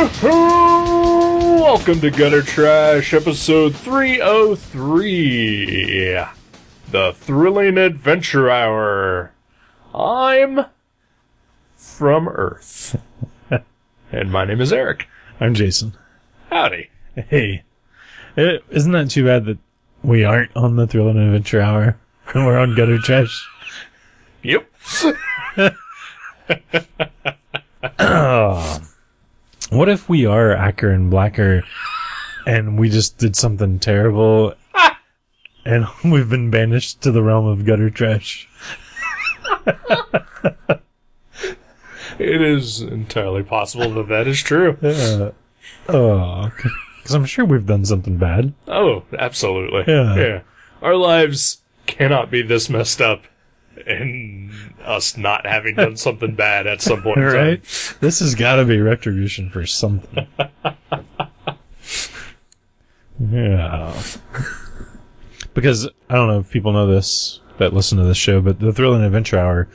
Welcome to Gutter Trash, episode 303, the Thrilling Adventure Hour. I'm from Earth, and my name is Eric. I'm Jason. Howdy. Hey, isn't that too bad that we aren't on the Thrilling Adventure Hour and we're on Gutter Trash? Yep. What if we are Acker and Blacker and we just did something terrible and we've been banished to the realm of Gutter Trash? It is entirely possible that that is true. Because I'm sure we've done something bad. Oh, absolutely. Yeah. Our lives cannot be this messed up and us not having done something bad at some point in time. Right? This has got to be retribution for something. Yeah. Because, I don't know if people know this, that listen to this show, but the Thrilling Adventure Hour,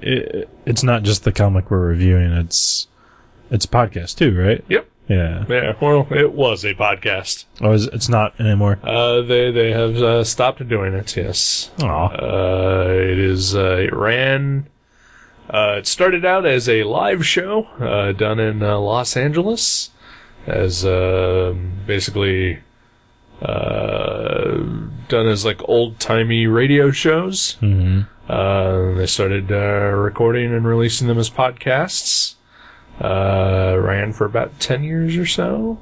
it's not just the comic we're reviewing, it's a podcast too, right? Yep. Yeah. Yeah, well, it was a podcast. Oh, it's not anymore? They have stopped doing it, yes. Aw. It started out as a live show done in Los Angeles, as basically done as like old-timey radio shows. Mm-hmm. They started recording and releasing them as podcasts. Ran for about 10 years or so.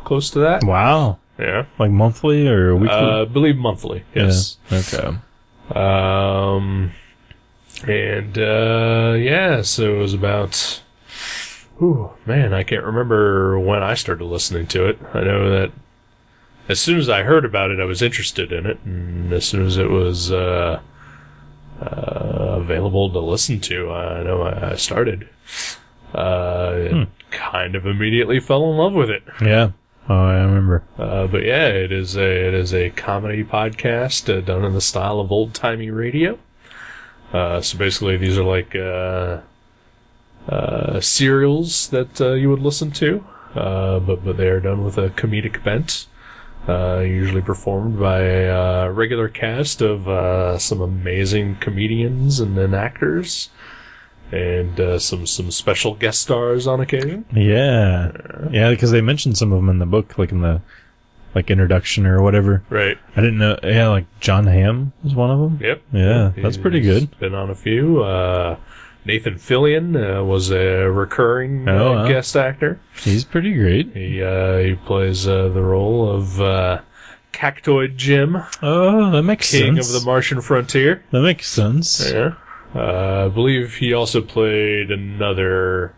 Close to that. Wow. Yeah. Like monthly or weekly? I believe monthly, yes. Yeah. Okay. So it was about... I can't remember when I started listening to it. I know that as soon as I heard about it, I was interested in it, and as soon as it was available to listen to, I know I started. Kind of immediately fell in love with it. Yeah. Oh, I remember. But yeah, it is a comedy podcast done in the style of old-timey radio. So basically, these are like serials that you would listen to, but they are done with a comedic bent. Usually performed by a regular cast of some amazing comedians and then actors. And some special guest stars on occasion. Yeah. Yeah, because they mentioned some of them in the book, like in the introduction or whatever. Right. I didn't know. Yeah, like John Hamm was one of them. Yep. Yeah, that's pretty good. Been on a few. Nathan Fillion was a recurring guest actor. He's pretty great. He plays the role of Cactoid Jim. Oh, that makes sense. King of the Martian Frontier. That makes sense. Yeah. I believe he also played another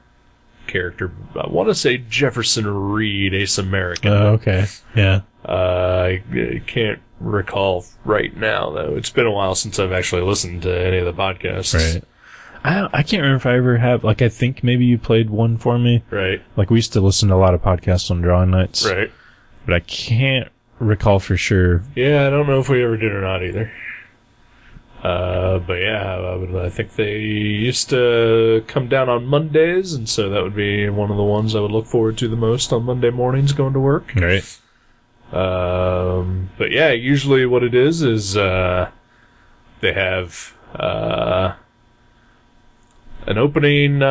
character. I want to say Jefferson Reed, Ace American. Oh, okay. Yeah. I can't recall right now, though. It's been a while since I've actually listened to any of the podcasts. Right. I can't remember if I ever have. Like, I think maybe you played one for me. Right. Like, we used to listen to a lot of podcasts on drawing nights. Right. But I can't recall for sure. Yeah, I don't know if we ever did or not either. But yeah, I think they used to come down on Mondays, and so that would be one of the ones I would look forward to the most on Monday mornings going to work. Right. But yeah, usually what it is they have an opening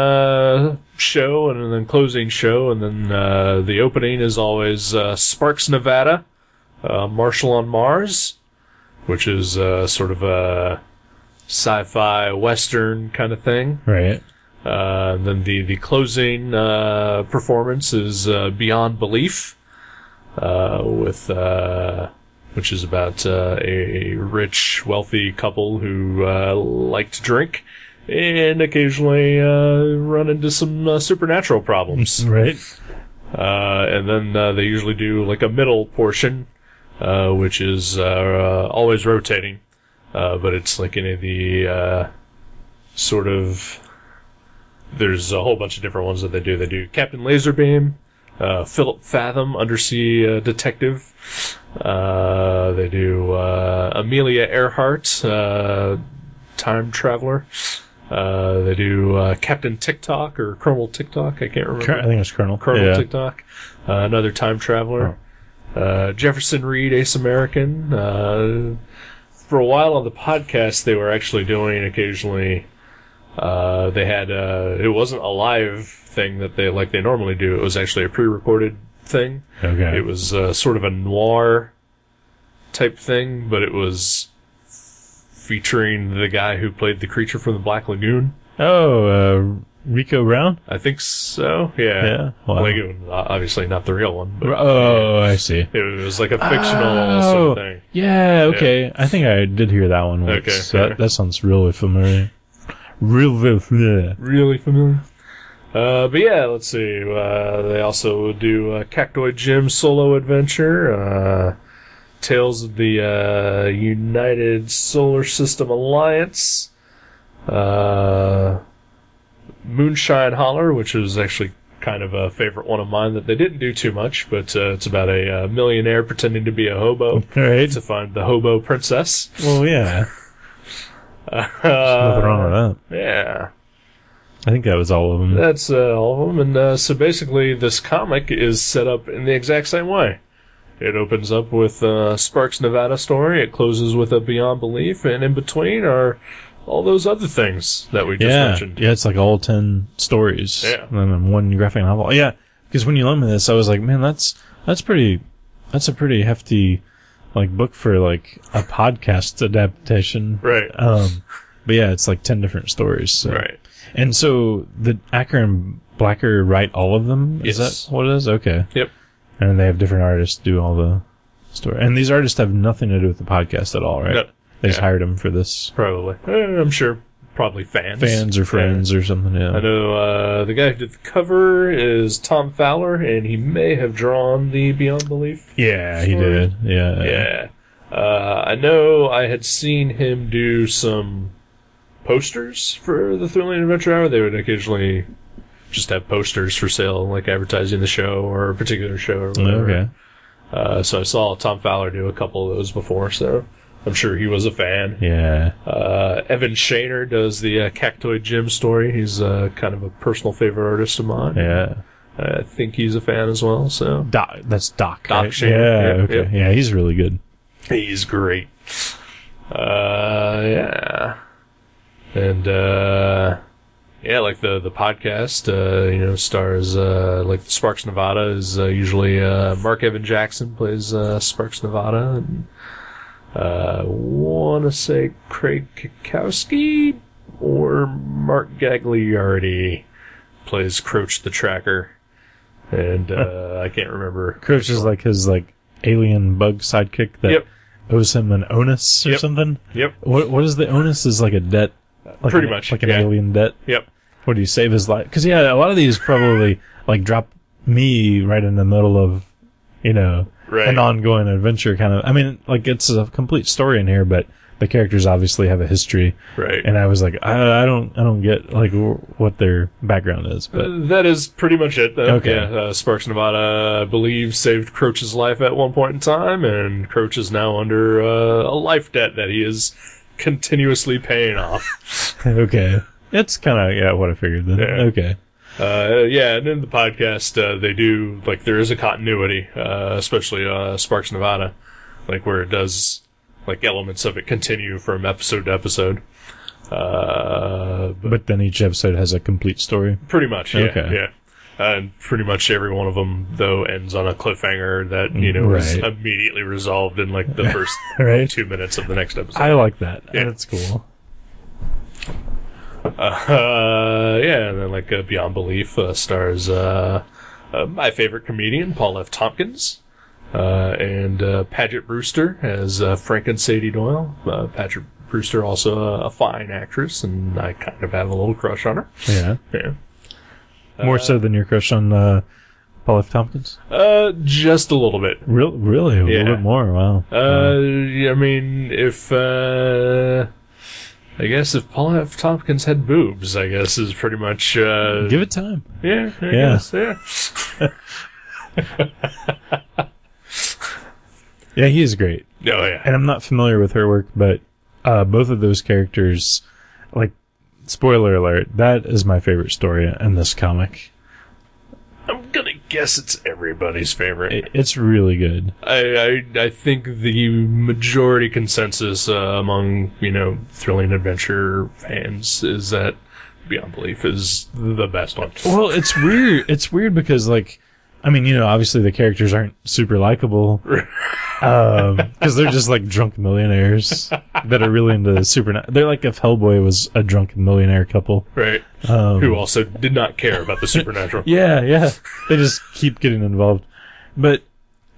show and then closing show, and then the opening is always Sparks, Nevada, Marshall on Mars, which is sort of a sci-fi western kind of thing. Right. Then the closing performance is Beyond Belief, which is about a rich, wealthy couple who like to drink and occasionally run into some supernatural problems. Right. And then they usually do like a middle portion, which is always rotating, but it's like any of the sort of... There's a whole bunch of different ones that they do. They do Captain Laserbeam, Philip Fathom, Undersea Detective. They do Amelia Earhart, Time Traveler. They do Captain TikTok or Colonel TikTok. I can't remember. I think it's Colonel. Colonel TikTok. Another time traveler. Jefferson Reed, Ace American. For a while on the podcast, they were actually doing occasionally. They had it wasn't a live thing that they normally do. It was actually a pre-recorded thing. Okay. It was sort of a noir type thing, but it was featuring the guy who played the creature from the Black Lagoon. Oh, Rico Brown? I think so. Yeah. Wow. Lagoon, obviously not the real one. But, I see. It was like a fictional sort of thing. Yeah, okay. Yeah. I think I did hear that one once. Okay. That sounds really familiar. Really familiar. But yeah, let's see. They also do Cactoid Jim solo adventure, Tales of the United Solar System Alliance, Moonshine Holler, which is actually kind of a favorite one of mine that they didn't do too much, but it's about a millionaire pretending to be a hobo to find the hobo princess. Well, yeah. There's nothing wrong with that. Yeah. I think that was all of them. That's all of them. And so basically, this comic is set up in the exact same way. It opens up with Sparks, Nevada story. It closes with a Beyond Belief. And in between are all those other things that we just mentioned. Yeah, it's like all 10 stories. Yeah. And then one graphic novel. Yeah, because when you loaned me this, I was like, man, that's a pretty hefty book for a podcast adaptation. Right. But yeah, it's 10 different stories. So. Right. And so the Acker and Blacker write all of them? Yes. Is that what it is? Okay. Yep. And they have different artists do all the story. And these artists have nothing to do with the podcast at all, right? No. They just hired them for this. Probably. I'm sure. Probably fans. Fans or friends or something, yeah. I know the guy who did the cover is Tom Fowler, and he may have drawn the Beyond Belief. Yeah, he did. Yeah. Yeah. I know I had seen him do some posters for the Thrilling Adventure Hour. They would occasionally just have posters for sale, advertising the show or a particular show or whatever. Okay. So I saw Tom Fowler do a couple of those before, so I'm sure he was a fan. Yeah. Evan Shaner does the Cactoid Jim story. He's kind of a personal favorite artist of mine. Yeah. I think he's a fan as well, so. That's Doc, Doc right? Shaner. Yeah, Yep, okay. yep. Yeah, he's really good. He's great. Yeah. And, the podcast, stars, the Sparks Nevada is, usually, Mark Evan Jackson plays, Sparks Nevada, and, wanna say Craig Kikowski or Mark Gagliardi plays Croach the Tracker. And, I can't remember. Croach is his, alien bug sidekick that owes him an onus or something? Yep. What is the onus? Is a debt? Pretty much. Like an alien debt? Yep. What do you save his life? Because, a lot of these probably, drop me right in the middle of, Right. an ongoing adventure kind of. I mean, it's a complete story in here, but the characters obviously have a history. Right. And I was like, I don't get, what their background is, but. That is pretty much it, though. Okay. Yeah, Sparks Nevada, I believe, saved Croach's life at one point in time, and Croach is now under a life debt that he is continuously paying off. Okay. It's kind of, what I figured then. Yeah. Okay. And in the podcast, they do, there is a continuity, especially, Sparks Nevada, where it does, elements of it continue from episode to episode. But then each episode has a complete story? Pretty much, yeah. Okay. Yeah. And pretty much every one of them, though, ends on a cliffhanger that, is immediately resolved in, the first right. 2 minutes of the next episode. I like that. Yeah. That's cool. And then, Beyond Belief stars my favorite comedian, Paul F. Tompkins, and Paget Brewster as Frank and Sadie Doyle. Paget Brewster, also a fine actress, and I kind of have a little crush on her. Yeah. Yeah. More so than your crush on Paul F. Tompkins? Just a little bit. Really? A little bit more? Wow. I mean, I guess if Paul F. Tompkins had boobs, I guess is pretty much... Give it time. Yeah, I guess, yeah. Yeah, he is great. Oh, yeah. And I'm not familiar with her work, but both of those characters, spoiler alert, that is my favorite story in this comic. I'm gonna guess it's everybody's favorite. It's really good. I think the majority consensus among, thrilling adventure fans is that Beyond Belief is the best one. Well, it's weird. It's weird because, obviously the characters aren't super likable. Because they're just like drunk millionaires that are really into they're like if Hellboy was a drunk millionaire couple. Right. Who also did not care about the supernatural. Yeah. They just keep getting involved. But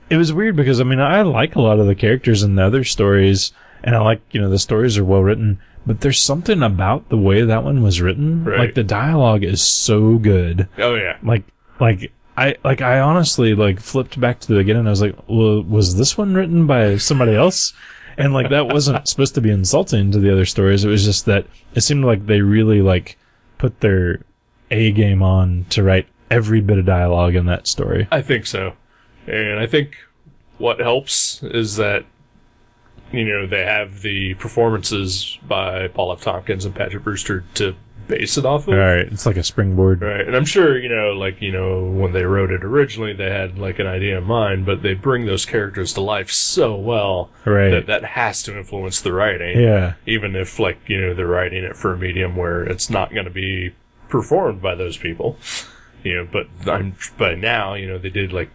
it was weird because, I like a lot of the characters in the other stories, and I like, the stories are well written, but there's something about the way that one was written. Right. Like, the dialogue is so good. Oh, yeah. I honestly flipped back to the beginning and I was like, well, was this one written by somebody else? And that wasn't supposed to be insulting to the other stories. It was just that it seemed like they really put their A game on to write every bit of dialogue in that story. I think so. And I think what helps is that, they have the performances by Paul F. Tompkins and Patrick Brewster to base it off of. Right. It's like a springboard. Right. And I'm sure, when they wrote it originally, they had an idea in mind, but they bring those characters to life so well right. that has to influence the writing. Yeah. Even if, they're writing it for a medium where it's not going to be performed by those people. But by now, they did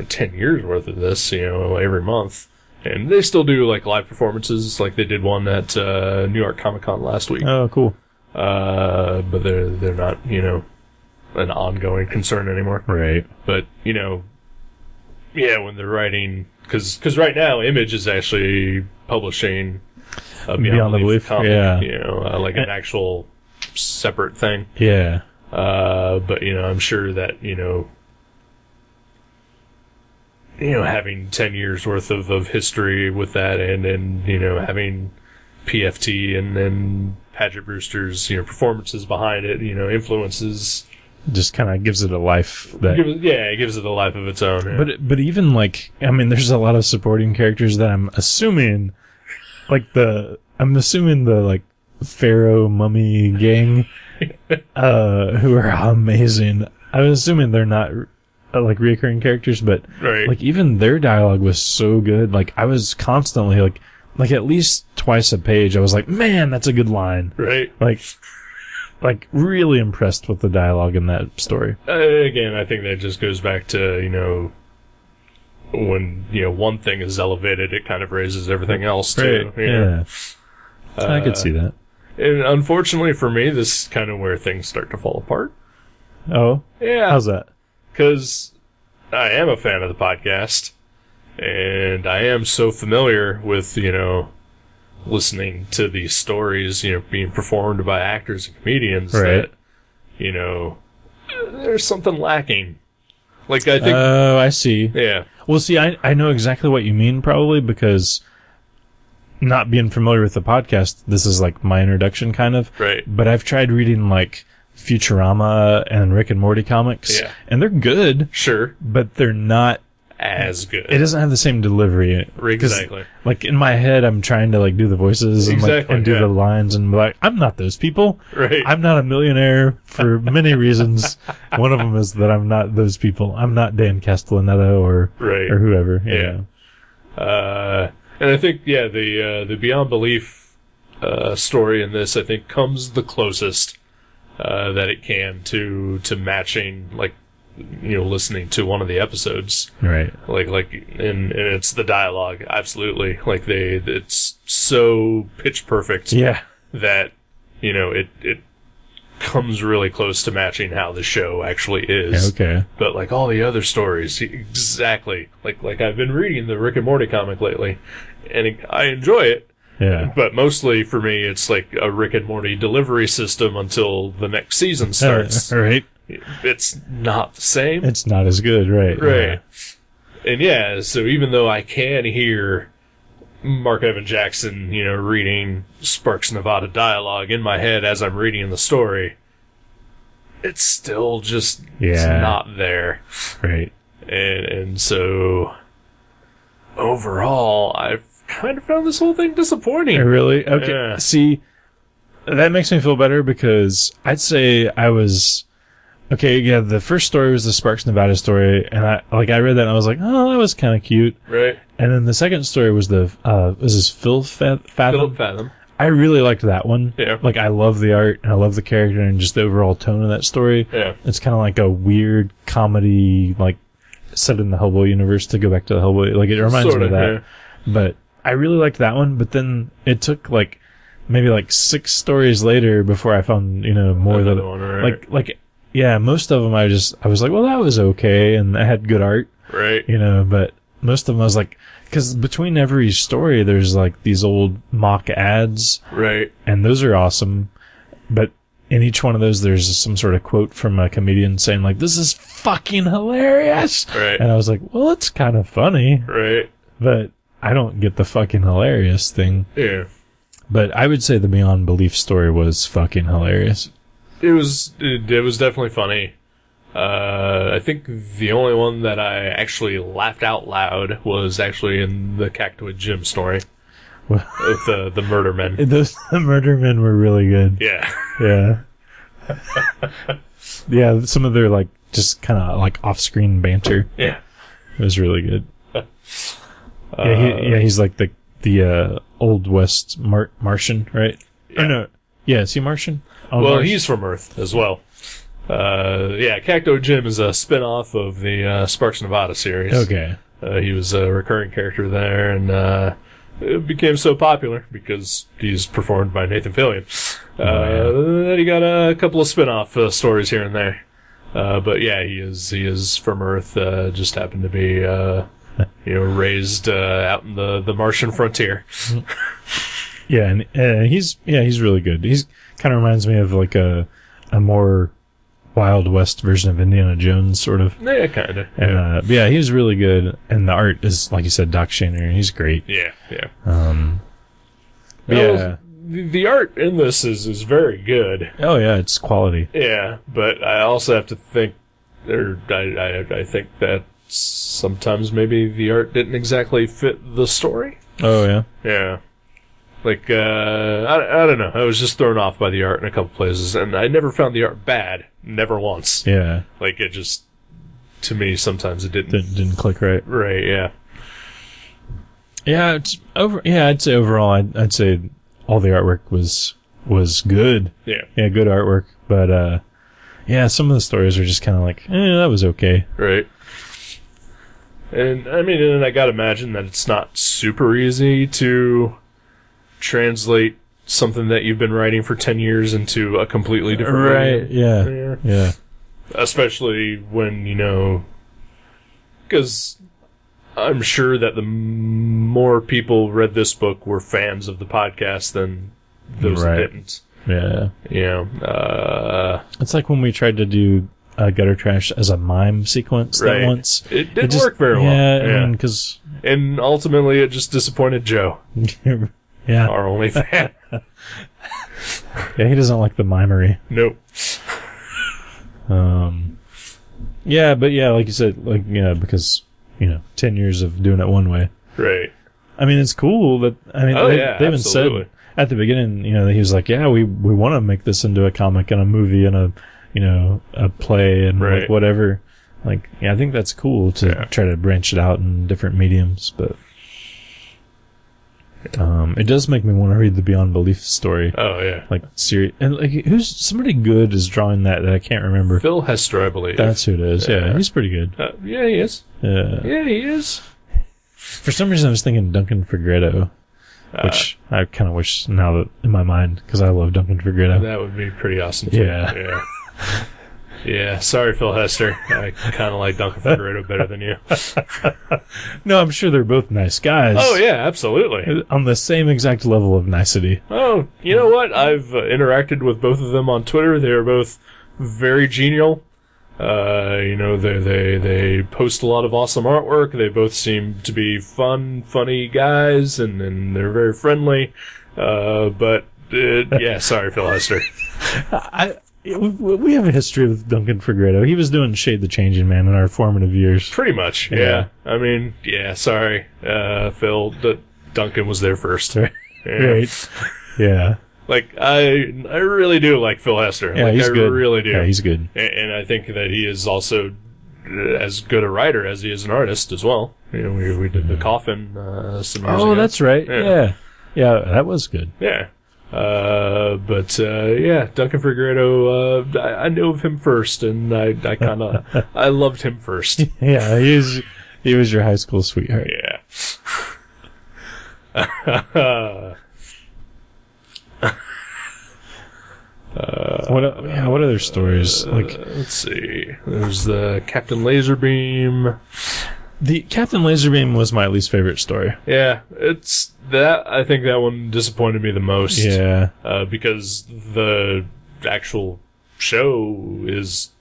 10 years worth of this, every month. And they still do live performances, they did one at New York Comic Con last week. Oh, cool. But they're not, an ongoing concern anymore. Right. But, when they're writing, because right now Image is actually publishing a Beyond Belief comic, yeah. An actual separate thing. Yeah. But, I'm sure that, having 10 years worth of history with that and having PFT and then Patrick Brewster's, performances behind it, influences. Just kind of gives it a life it gives it a life of its own. Yeah. But even there's a lot of supporting characters that I'm assuming, the Pharaoh mummy gang, who are amazing. I'm assuming they're not reoccurring characters, but right. Even their dialogue was so good. I was constantly at least twice a page I was like, man, that's a good line. Right. Really impressed with the dialogue in that story. Again, I think that just goes back to when one thing is elevated, it kind of raises everything else too. Right. Yeah. I could see that. And unfortunately for me, this is kind of where things start to fall apart. Oh? Yeah. How's that? Because I am a fan of the podcast, and I am so familiar with, listening to these stories, being performed by actors and comedians right. that, there's something lacking. I think... Oh, I see. Yeah. Well, see, I know exactly what you mean, probably, because not being familiar with the podcast, this is my introduction, kind of. Right. But I've tried reading, Futurama and Rick and Morty comics. Yeah. And they're good. Sure. But they're not as good. It doesn't have the same delivery. Exactly. In my head, I'm trying to do the voices and, exactly, and do the lines and be I'm not those people. Right. I'm not a millionaire for many reasons. One of them is that I'm not those people. I'm not Dan Castellaneta or whoever. Yeah. And I think the Beyond Belief story in this I think comes the closest that it can to matching listening to one of the episodes, right? And it's the dialogue, absolutely. It's so pitch perfect, that it comes really close to matching how the show actually is. Okay, but all the other stories, exactly. I've been reading the Rick and Morty comic lately, and I enjoy it. Yeah. But mostly for me, it's a Rick and Morty delivery system until the next season starts. Right. It's not the same. It's not as good, right? Right. And so even though I can hear Mark Evan Jackson, reading Sparks Nevada dialogue in my head as I'm reading the story, it's still just it's not there. Right. And so overall, I've kind of found this whole thing disappointing. Really? Okay. Yeah. See, that makes me feel better because I'd say I was okay. Yeah, the first story was the Sparks Nevada story, and I read that and I was like, oh, that was kind of cute. Right. And then the second story was was this Fathom? Philip Fathom. I really liked that one. Yeah. Like, I love the art, and I love the character, and just the overall tone of that story. Yeah. It's kind of like a weird comedy, like, set in the Hellboy universe, to go back to the Hellboy. Like, it reminds me of that. Yeah. But I really liked that one, but then it took, like, maybe, like, 6 stories later before I found, more Another that... one, right. Like, yeah, most of them I was like, well, that was okay, and I had good art. Right. But most of them I was like... Because between every story, there's like these old mock ads. Right. And those are awesome. But in each one of those, there's some sort of quote from a comedian saying like, this is fucking hilarious. Right. And I was like, well, it's kind of funny. Right. But I don't get the fucking hilarious thing. Yeah. But I would say the Beyond Belief story was fucking hilarious. It was definitely funny. I think the only one that I actually laughed out loud was actually in the Cactoid Jim story. With the murder men. The murder men were really good. Yeah. Yeah. Yeah, some of their, like, just kind of, like, off-screen banter. Yeah. It was really good. He's like the Old West Martian, right? Yeah. Or no. Yeah, is he Martian? He's from Earth as well. Cacto Jim is a spin-off of the Sparks Nevada series. Okay. He was a recurring character there, and it became so popular because he's performed by Nathan Fillion. That he got a couple of spin-off stories here and there. But yeah, he is from Earth. Just happened to be raised out in the Martian frontier. Yeah, and he's really good. He's kind of reminds me of like a more Wild West version of Indiana Jones, sort of. Yeah, kind of. And he was really good, and the art is, like you said, Doc Shaner. He's great. Yeah, yeah. The art in this is very good. Oh yeah, it's quality. Yeah, but I also have to think, I think that sometimes maybe the art didn't exactly fit the story. Oh yeah. Yeah. Like, I don't know. I was just thrown off by the art in a couple places, and I never found the art bad. Never once. Yeah. Like, it just, to me, sometimes it didn't click right. Right, yeah. Yeah, I'd say overall, I'd say all the artwork was good. Yeah. Yeah, good artwork. But, some of the stories are just kind of like, that was okay. Right. And, I mean, and I gotta imagine that it's not super easy to translate something that you've been writing for 10 years into a completely different way. Right, yeah. Especially when, because I'm sure that the more people read this book were fans of the podcast than those that didn't. Yeah. It's like when we tried to do Gutter Trash as a mime sequence that once. It didn't work very well. Yeah, because... And ultimately it just disappointed Joe. Yeah. Our only fan. Yeah, he doesn't like the mimery. Nope. But like you said, because, 10 years of doing it one way. Right. I mean, it's cool that, they even said at the beginning, he was like, yeah, we want to make this into a comic and a movie and a play and like whatever. Like, yeah, I think that's cool to try to branch it out in different mediums, but it does make me want to read the Beyond Belief story. Oh yeah, like and like somebody good is drawing that I can't remember. Phil Hester, I believe. That's who it is. Yeah, he's pretty good. Yeah, he is. Yeah, he is. For some reason, I was thinking Duncan Fegredo, which I kind of wish now that in my mind because I love Duncan Fegredo. That would be pretty awesome. Too. Yeah. Yeah, sorry, Phil Hester. I kind of like Duncan Fegredo better than you. No, I'm sure they're both nice guys. Oh, yeah, absolutely. On the same exact level of nicety. Oh, you know what? I've interacted with both of them on Twitter. They are both very genial. They post a lot of awesome artwork. They both seem to be funny guys, and they're very friendly. Sorry, Phil Hester. We have a history with Duncan Fegredo. He was doing Shade the Changing Man in our formative years. Pretty much, yeah. I mean, sorry, Phil. Duncan was there first. Right. Yeah. Like, I really do like Phil Hester. Yeah, like, he's good. Really do. Yeah, he's good. And I think that he is also as good a writer as he is an artist as well. You know, we did The Coffin some years ago. Oh, that's right. Yeah, that was good. Yeah. But Duncan Figueredo, I knew of him first, and I kind of, I loved him first. Yeah, he was your high school sweetheart. Yeah. What other stories? Let's see. There's the Captain Laserbeam. The Captain Laserbeam was my least favorite story. Yeah, it's that. I think that one disappointed me the most. Yeah. Because the actual show is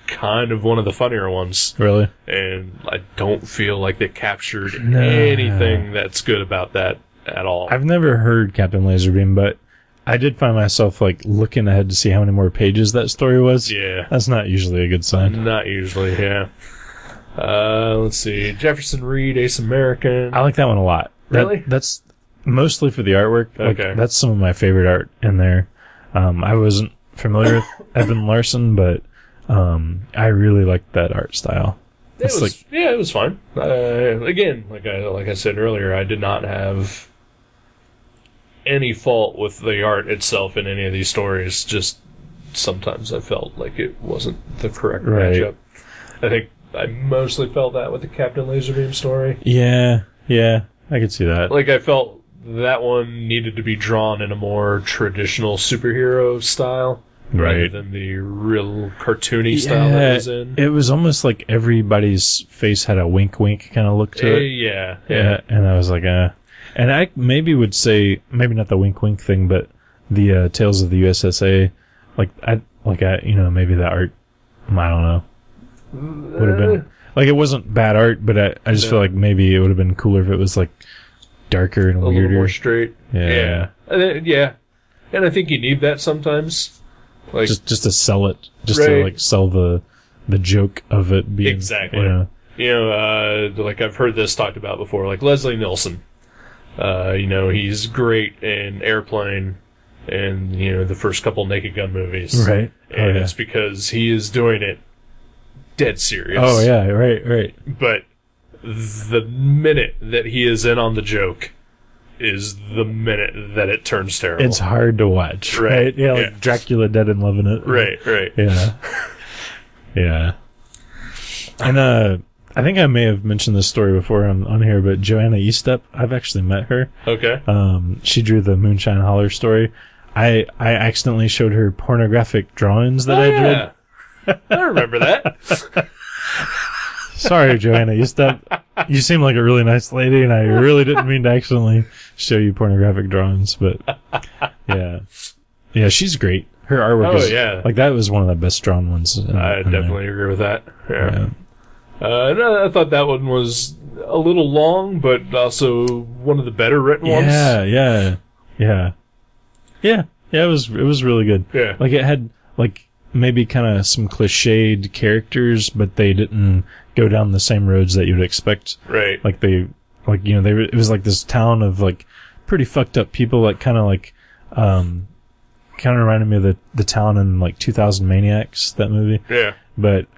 kind of one of the funnier ones. Really? And I don't feel like they captured anything that's good about that at all. I've never heard Captain Laserbeam, but I did find myself looking ahead to see how many more pages that story was. Yeah. That's not usually a good sign. Not usually, yeah. Let's see. Jefferson Reed, Ace American. I like that one a lot. Really? That's mostly for the artwork. Okay. That's some of my favorite art in there. I wasn't familiar with Evan Larson, but I really liked that art style. It was fine. Again, like I said earlier, I did not have any fault with the art itself in any of these stories. Just sometimes I felt like it wasn't the correct matchup. I think I mostly felt that with the Captain Laserbeam story. Yeah, I could see that. Like, I felt that one needed to be drawn in a more traditional superhero style. Rather Right. than the real cartoony style that it was in. It was almost like everybody's face had a wink kind of look to it. Yeah. And I was like, And I maybe would say, maybe not the wink thing, but the Tales of the USSA, maybe the art, I don't know, would have been, it wasn't bad art, but I just feel like maybe it would have been cooler if it was darker and a weirder. little more straight. Yeah. Yeah. And I think you need that sometimes. Just to sell it, Right. to sell the joke of it being Exactly. You know. I've heard this talked about before, like Leslie Nielsen. He's great in Airplane and, the first couple Naked Gun movies. Right. And it's because he is doing it dead serious. Oh yeah, right. But the minute that he is in on the joke is the minute that it turns terrible. It's hard to watch, right? Yeah, like Dracula Dead and Loving It. Right. Yeah. Yeah. And I think I may have mentioned this story before on here, but Joanna Eastep, I've actually met her. Okay. She drew the Moonshine Holler story. I accidentally showed her pornographic drawings that I drew. I remember that. Sorry, Joanna Eastep. You seem like a really nice lady, and I really didn't mean to accidentally show you pornographic drawings, but yeah. Yeah, she's great. Her artwork is, that was one of the best drawn ones. I definitely agree with that. Yeah. I thought that one was a little long, but also one of the better written ones. Yeah. It was really good. Yeah. It had, maybe kind of some cliched characters, but they didn't go down the same roads that you'd expect. Right. It was this town of pretty fucked up people that kind of reminded me of the town in 2000 Maniacs, that movie. Yeah. But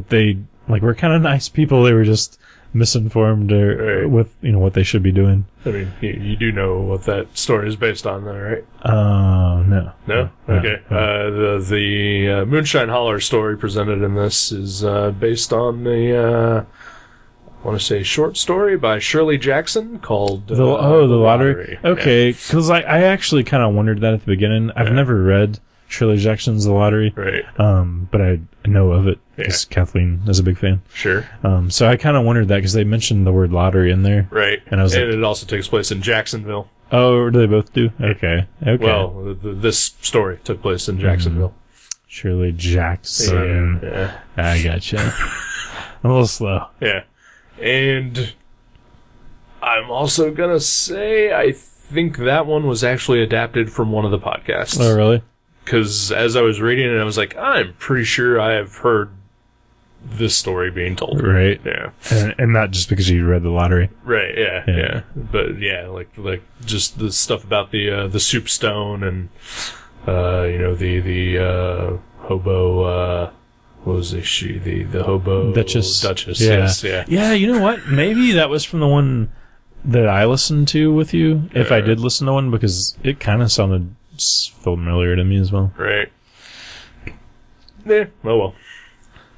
they were kind of nice people. They were just misinformed with what they should be doing. I mean, you do know what that story is based on, though, right? No. No? Okay. The Moonshine Holler story presented in this is based on I want to say short story by Shirley Jackson called The Lottery. Okay, because I actually kind of wondered that at the beginning. I've never read Shirley Jackson's The Lottery. Right. But I know of it because Kathleen is a big fan. Sure. So I kind of wondered that because they mentioned the word lottery in there. Right. And I was it also takes place in Jacksonville. Oh, do they both do? Okay. Well, this story took place in Jacksonville. Shirley Jackson. Yeah. I gotcha. I'm a little slow. Yeah. And I'm also gonna say I think that one was actually adapted from one of the podcasts. Oh, really? Because as I was reading it, I was like, I'm pretty sure I have heard this story being told. Right. Yeah. And not just because you read the lottery. Right. Yeah. But yeah, like just the stuff about the soup stone and the hobo. What was she? The hobo Duchess. Yeah. Yes. Yeah. Yeah. You know what? Maybe that was from the one that I listened to with you. If I did listen to one, because it kind of sounded familiar to me as well. Right. Yeah. Oh well.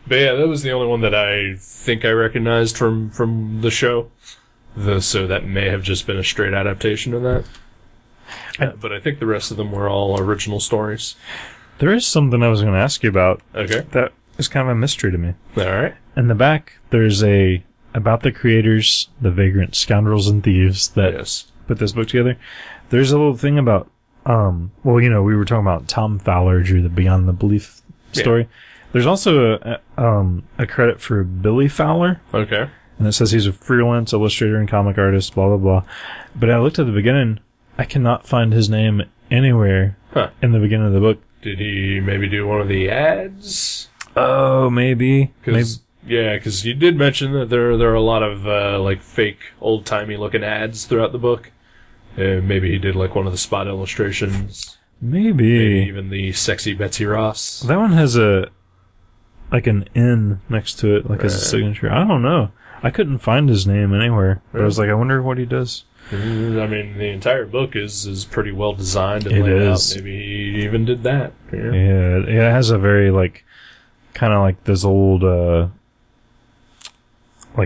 But yeah, that was the only one that I think I recognized from the show. So that may have just been a straight adaptation of that. But I think the rest of them were all original stories. There is something I was going to ask you about. Okay. That is kind of a mystery to me. All right. In the back, there's about the creators, the vagrant scoundrels and thieves that put this book together. There's a little thing about, we were talking about Tom Fowler drew the Beyond the Belief story. Yeah. There's also a credit for Billy Fowler. Okay. And it says he's a freelance illustrator and comic artist, blah, blah, blah. But I looked at the beginning, I cannot find his name anywhere in the beginning of the book. Did he maybe do one of the ads? Oh, maybe. Yeah, because you did mention that there are a lot of fake old-timey looking ads throughout the book. Maybe he did like one of the spot illustrations. Maybe even the sexy Betsy Ross. That one has an N next to it, as a signature. I don't know. I couldn't find his name anywhere. But I was like, I wonder what he does. I mean, the entire book is pretty well designed and laid out. Maybe he even did that. Yeah, it has a very kind of like those old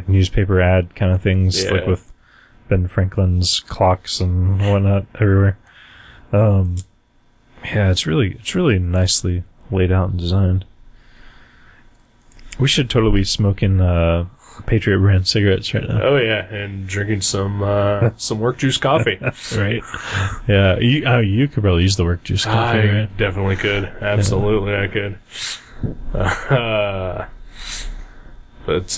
newspaper ad kind of things, with Ben Franklin's clocks and whatnot everywhere. It's really nicely laid out and designed. We should totally be smoking Patriot brand cigarettes right now. Oh yeah, and drinking some work juice coffee. Right. Yeah, you could probably use the work juice coffee. Right? Definitely could. Absolutely, I could. But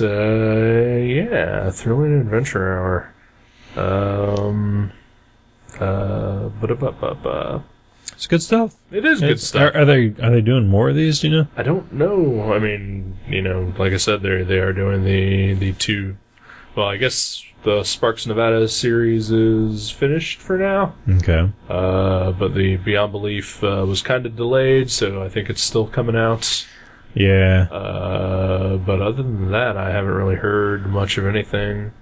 thrilling adventure hour. It's good stuff. It is good stuff. Are they doing more of these? Do you know? I don't know. I mean, like I said, they are doing the two. Well, I guess the Sparks Nevada series is finished for now. Okay. But the Beyond Belief was kind of delayed, so I think it's still coming out. Yeah. But other than that, I haven't really heard much of anything.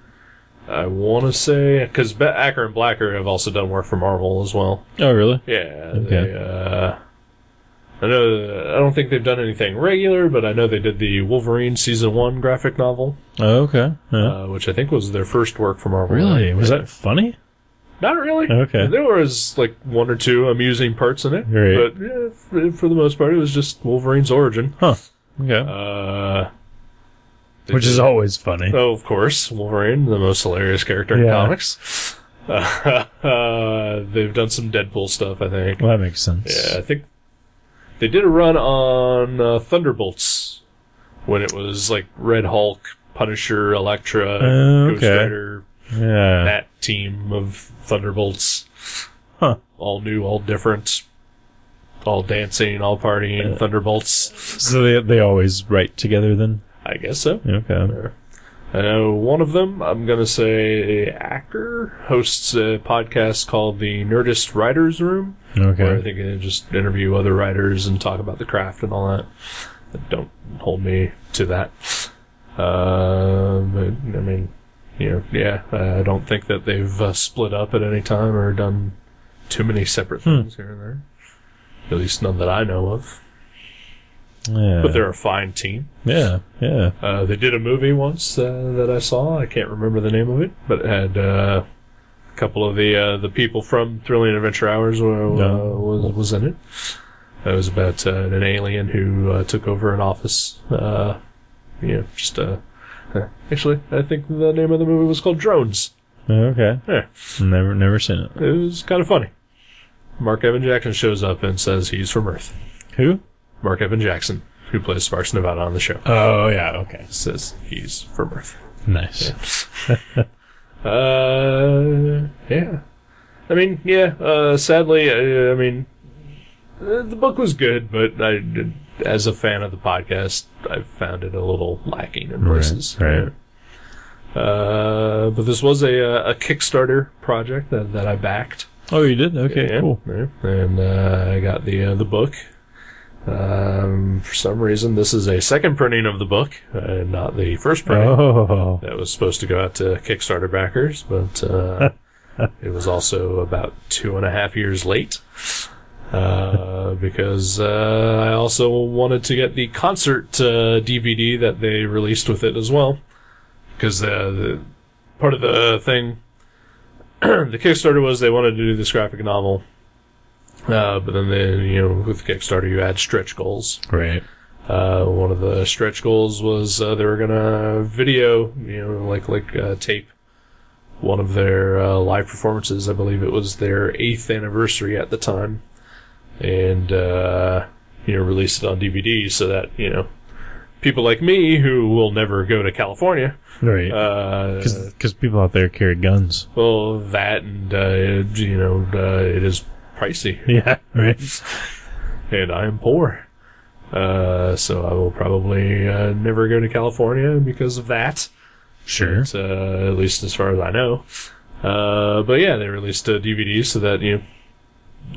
I want to say, because Acker and Blacker have also done work for Marvel as well. Oh, really? Yeah. Okay. I don't think they've done anything regular, but I know they did the Wolverine Season 1 graphic novel. Oh, okay. Yeah. Which I think was their first work for Marvel. Really? Was that funny? Not really. Okay. There was one or two amusing parts in it. Right. But for the most part, it was just Wolverine's origin. Huh. Okay. Which is always funny. Oh, of course. Wolverine, the most hilarious character in comics. They've done some Deadpool stuff, I think. Well, that makes sense. Yeah, I think they did a run on Thunderbolts when it was Red Hulk, Punisher, Elektra, Ghost Rider, that team of Thunderbolts. Huh. All new, all different, all dancing, all partying, Thunderbolts. So they always write together then? I guess so. Okay. I know one of them, I'm going to say Acker, hosts a podcast called the Nerdist Writers Room. Okay. Where I think they just interview other writers and talk about the craft and all that. But don't hold me to that. But, I mean, I don't think that they've split up at any time or done too many separate things here and there. At least none that I know of. Yeah. But they're a fine team. Yeah. They did a movie once that I saw. I can't remember the name of it, but it had a couple of the people from Thrilling Adventure Hours was in it. It was about an alien who took over an office. Actually, I think the name of the movie was called Drones. Okay. Yeah. Never seen it. It was kind of funny. Mark Evan Jackson shows up and says he's from Earth. Who? Mark Evan Jackson, who plays Sparks Nevada on the show. Oh, yeah, okay. Says he's from Earth. Nice. Yeah. I mean, sadly, the book was good, but as a fan of the podcast, I've found it a little lacking in places. Right. But this was a Kickstarter project that I backed. Oh, you did? Okay, cool. Yeah. And I got the book. For some reason, this is a second printing of the book, not the first printing. Oh. That was supposed to go out to Kickstarter backers, but it was also about 2.5 years late. Because I also wanted to get the concert DVD that they released with it as well. Because the part of the thing, the Kickstarter was they wanted to do this graphic novel, but then with Kickstarter you add stretch goals. Right. One of the stretch goals was they were gonna video, tape one of their live performances. I believe it was their 8th anniversary at the time, and release it on DVD so that people like me who will never go to California. Right. Because people out there carry guns. Well, that and, it is pricey. Yeah, right. And I am poor. So I will probably never go to California because of that. Sure. But, at least as far as I know. But yeah, they released a DVD so that,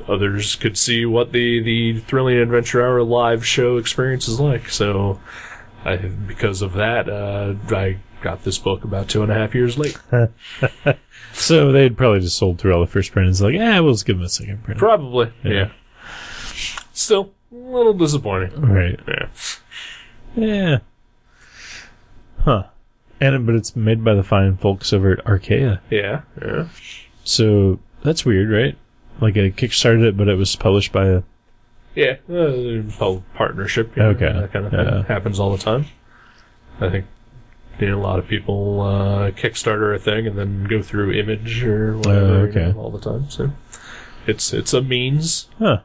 others could see what the Thrilling Adventure Hour live show experience is like. So, because of that, I got this book about 2.5 years late. So they'd probably just sold through all the first printings. Like, we'll just give them a second print. Probably, yeah. Still, a little disappointing. Right. Yeah. Yeah. Huh. But it's made by the fine folks over at Archaea. Yeah. So that's weird, right? Like it kickstarted it, but it was published by a... Yeah, partnership. Okay. That kind of thing happens all the time. I think a lot of people Kickstarter a thing and then go through Image or whatever all the time. So it's a means. Huh.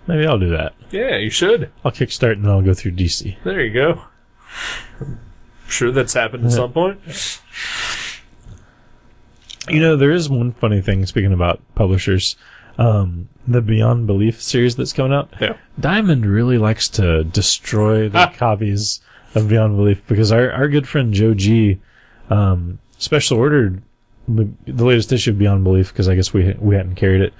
Maybe I'll do that. Yeah, you should. I'll kickstart and then I'll go through DC. There you go. I'm sure that's happened at some point. There is one funny thing, speaking about publishers. The Beyond Belief series that's coming out. Yeah. Diamond really likes to destroy the copies of Beyond Belief because our good friend Joe G special ordered the latest issue of Beyond Belief because I guess we hadn't carried it,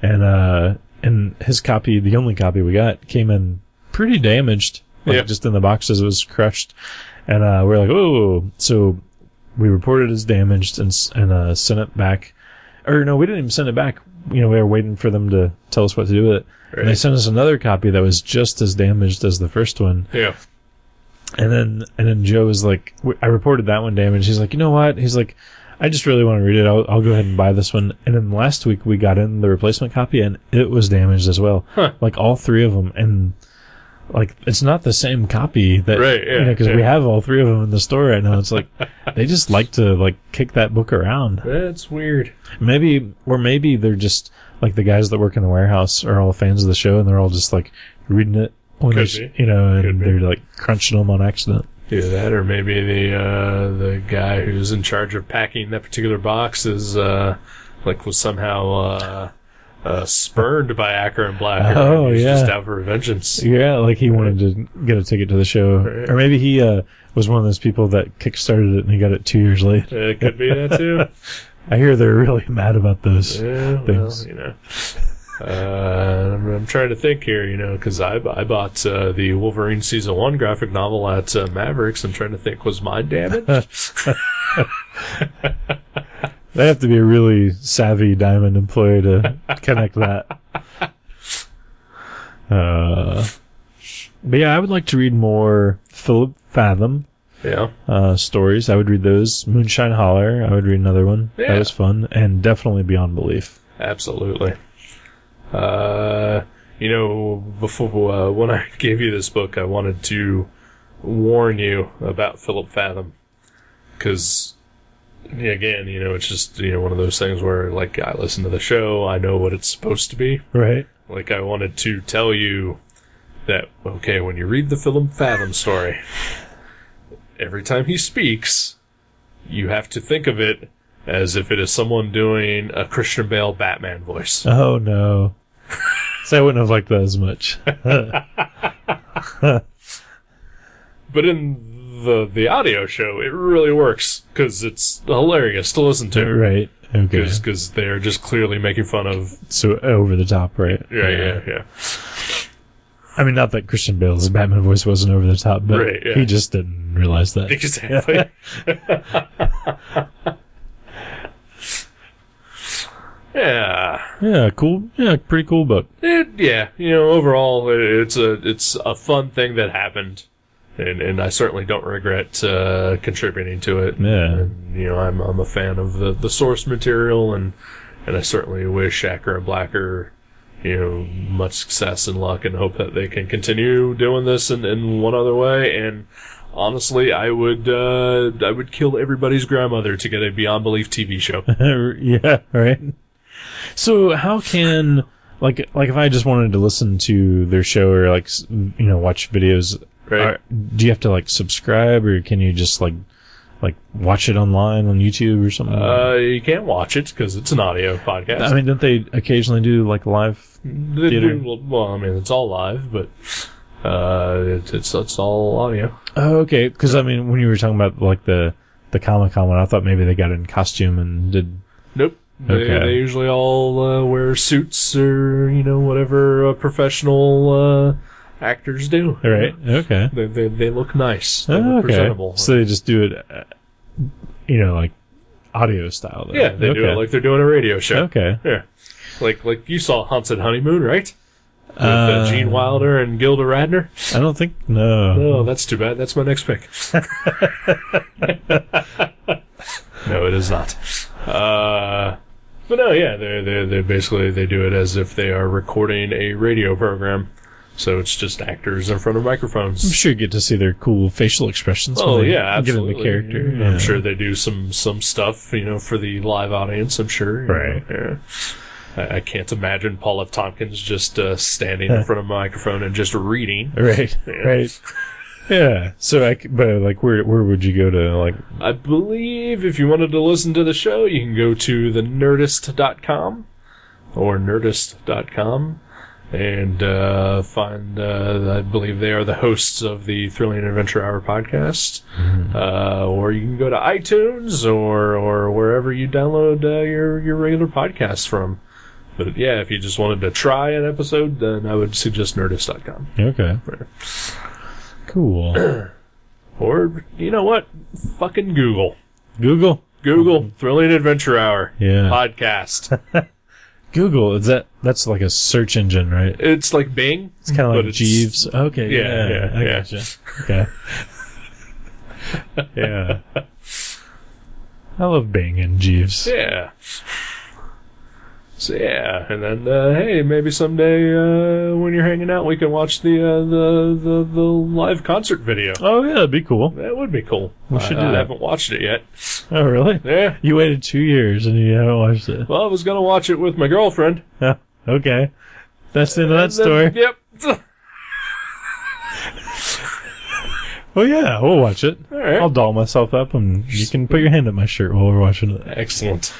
and his copy, the only copy we got, came in pretty damaged, just in the boxes it was crushed, and we're like, oh, so we reported it as damaged and sent it back. Or no, we didn't even send it back. We were waiting for them to tell us what to do with it. Right. And they sent us another copy that was just as damaged as the first one. Yeah. And then Joe was like, I reported that one damaged. He's like, you know what? He's like, I just really want to read it. I'll go ahead and buy this one. And then last week we got in the replacement copy and it was damaged as well. Huh. Like all three of them. And like, it's not the same copy that, right, yeah, because we have all three of them in the store right now. It's like, they just like to like kick that book around. That's weird. Maybe they're just like the guys that work in the warehouse are all fans of the show and they're all just like reading it when and they're like crunching them on accident. Either that, or maybe the guy who's in charge of packing that particular box is was somehow spurned by Acker and Blacker. Oh, He's yeah. just out for vengeance. Yeah, like he wanted to get a ticket to the show. Right. Or maybe he was one of those people that kickstarted it and he got it 2 years late. It could be that too. I hear they're really mad about those things. Well, I'm trying to think here, because I bought the Wolverine Season 1 graphic novel at Mavericks. I'm trying to think, was mine damaged? They have to be a really savvy Diamond employee to connect that. But yeah, I would like to read more Philip Fathom stories. I would read those. Moonshine Holler, I would read another one. Yeah. That was fun. And definitely Beyond Belief. Absolutely. Before when I gave you this book, I wanted to warn you about Philip Fathom. Because, again, it's just, one of those things where, like, I listen to the show, I know what it's supposed to be. Right. Like, I wanted to tell you that, okay, when you read the Philip Fathom story, every time he speaks, you have to think of it as if it is someone doing a Christian Bale Batman voice. Oh, no. So I wouldn't have liked that as much. But in the audio show, it really works because it's hilarious to listen to. Right. Okay. Because they're just clearly making fun of. So over the top, right? Yeah. I mean, not that Christian Bale's Batman voice wasn't over the top, but Right, yeah. he just didn't realize that. Exactly. Yeah. Yeah, cool. Yeah, pretty cool book. Overall, it's a fun thing that happened, and I certainly don't regret contributing to it. Yeah. And, I'm a fan of the source material, and I certainly wish Acker and Blacker, much success and luck, and hope that they can continue doing this in one other way. And honestly, I would kill everybody's grandmother to get a Beyond Belief TV show. Yeah, right. So how can like if I just wanted to listen to their show or watch videos, Right. Do you have to subscribe, or can you just like watch it online on YouTube or something? You can't watch it because it's an audio podcast. I mean, don't they occasionally do live They theater? do, well, I mean, it's all live, but it's all audio. Oh, okay. Because I mean, when you were talking about the Comic-Con one, I thought maybe they got in costume and did. Nope. Okay. They usually all wear suits or whatever professional actors do. Right. Okay. They look nice. They Oh, look okay. presentable. So they just do it, audio style. Then. Yeah, they do it like they're doing a radio show. Okay. Yeah. Like you saw Haunted Honeymoon, right? With Gene Wilder and Gilda Radner. I don't think. No. Oh, that's too bad. That's my next pick. No, it is not. But no, yeah, they basically they do it as if they are recording a radio program. So it's just actors in front of microphones. I'm sure you get to see their cool facial expressions. Oh when they yeah, absolutely. Get in the character. Yeah. I'm sure they do some stuff, for the live audience. I'm sure. Right. Yeah. I can't imagine Paul F. Tompkins just standing in front of a microphone and just reading. Right. Yeah. Right. Yeah. So, where would you go to, I believe if you wanted to listen to the show, you can go to thenerdist.com or nerdist.com and find, I believe they are the hosts of the Thrilling Adventure Hour podcast. Mm-hmm. Or you can go to iTunes or wherever you download your regular podcasts from. But yeah, if you just wanted to try an episode, then I would suggest nerdist.com. Okay. Right. Cool. Or, you know what? Fucking Google. Google? Thrilling Adventure Hour. Yeah. Podcast. Google, that's like a search engine, right? It's like Bing. It's kind of like Jeeves. Okay. Yeah. I gotcha. Okay. Yeah. I love Bing and Jeeves. Yeah. So yeah, and then hey, maybe someday when you're hanging out, we can watch the live concert video. Oh yeah, that'd be cool. That would be cool. We should do that. I haven't watched it yet. Oh really? Yeah. You waited 2 years and you haven't watched it. Well, I was gonna watch it with my girlfriend. Yeah. Okay. That's the end of that story. Yep. Well, yeah, we'll watch it. All right. I'll doll myself up and you can put your hand up my shirt while we're watching it. Excellent.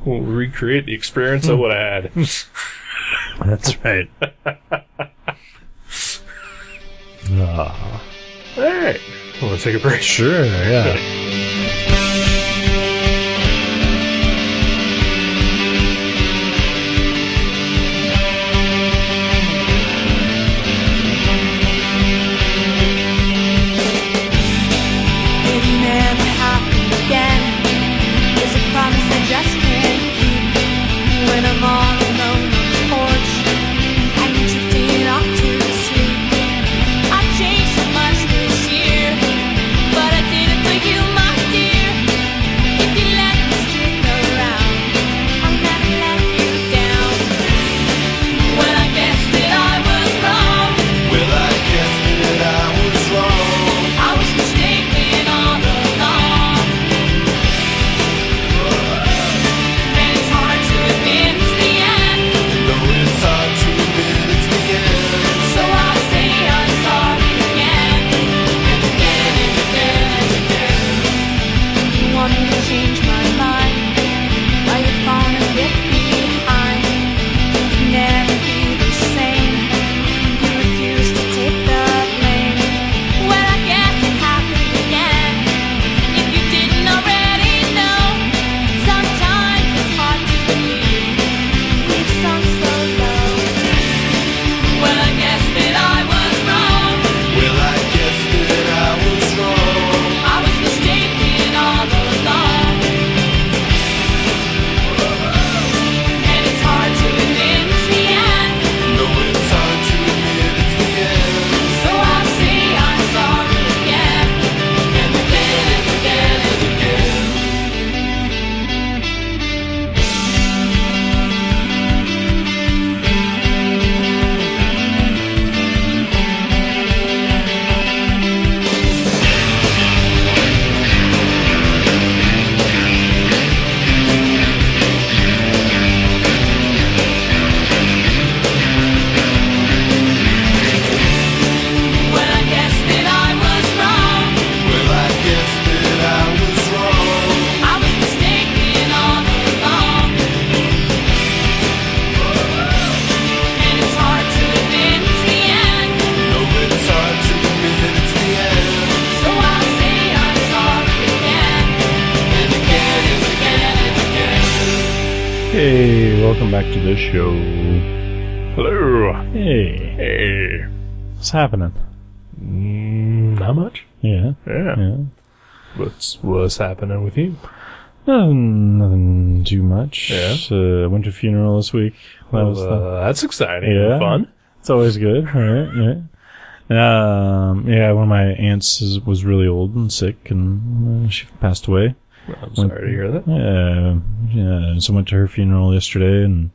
We'll recreate the experience I would have had. That's right. Alright. Want to take a break? Sure, yeah. But I did it for you, my Hey, welcome back to the show. Hello. Hey, Hey. what's happening? Not much. Yeah. Yeah. What's happening with you? Nothing too much. Yeah. Went to a funeral this week. That's exciting Yeah. and fun. It's always good. Right. Yeah, one of my aunts was really old and sick, and she passed away. I'm sorry to hear that. Yeah. So I went to her funeral yesterday, and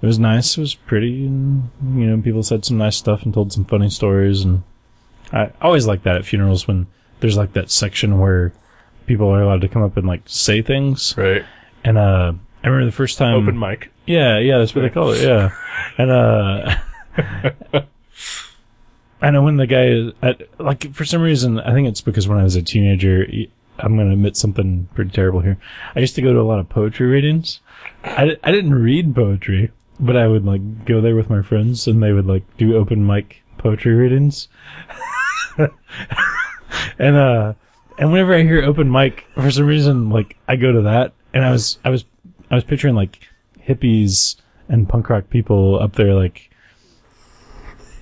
it was nice. It was pretty, and people said some nice stuff and told some funny stories. And I always like that at funerals when there's like that section where people are allowed to come up and like say things. Right. And I remember the first time Open mic. Yeah, that's what they call it. Yeah, and I know when the guy like for some reason I think it's because when I was a teenager. I'm going to admit something pretty terrible here. I used to go to a lot of poetry readings. I didn't read poetry, but I would like go there with my friends and they would like do open mic poetry readings. and whenever I hear open mic, for some reason, like I go to that and I was picturing like hippies and punk rock people up there like,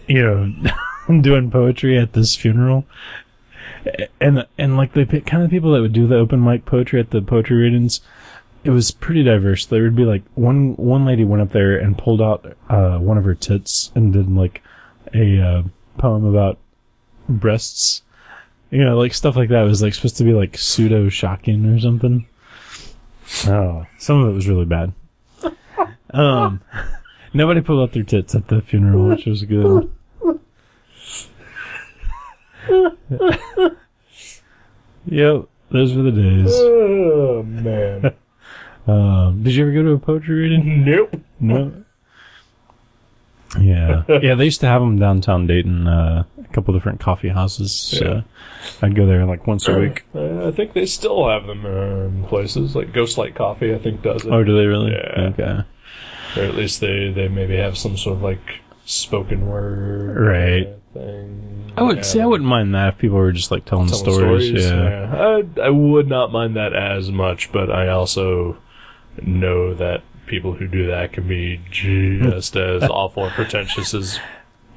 doing poetry at this funeral. And like the kind of people that would do the open mic poetry at the poetry readings, it was pretty diverse. There would be like one lady went up there and pulled out one of her tits and did like a poem about breasts, like stuff like that. It was like supposed to be like pseudo shocking or something. Oh, some of it was really bad. Nobody pulled out their tits at the funeral, which was good. Yep, those were the days. Oh, man. Did you ever go to a poetry reading? Nope. No. Yeah. Yeah, they used to have them downtown Dayton, a couple different coffee houses. So I'd go there like once a week. I think they still have them in places. Like Ghostlight Coffee, I think, does it. Oh, do they really? Yeah. Okay. Or at least they maybe have some sort of like spoken word thing. I wouldn't mind that if people were just like telling stories. Yeah. I would not mind that as much, but I also know that people who do that can be just as awful and pretentious as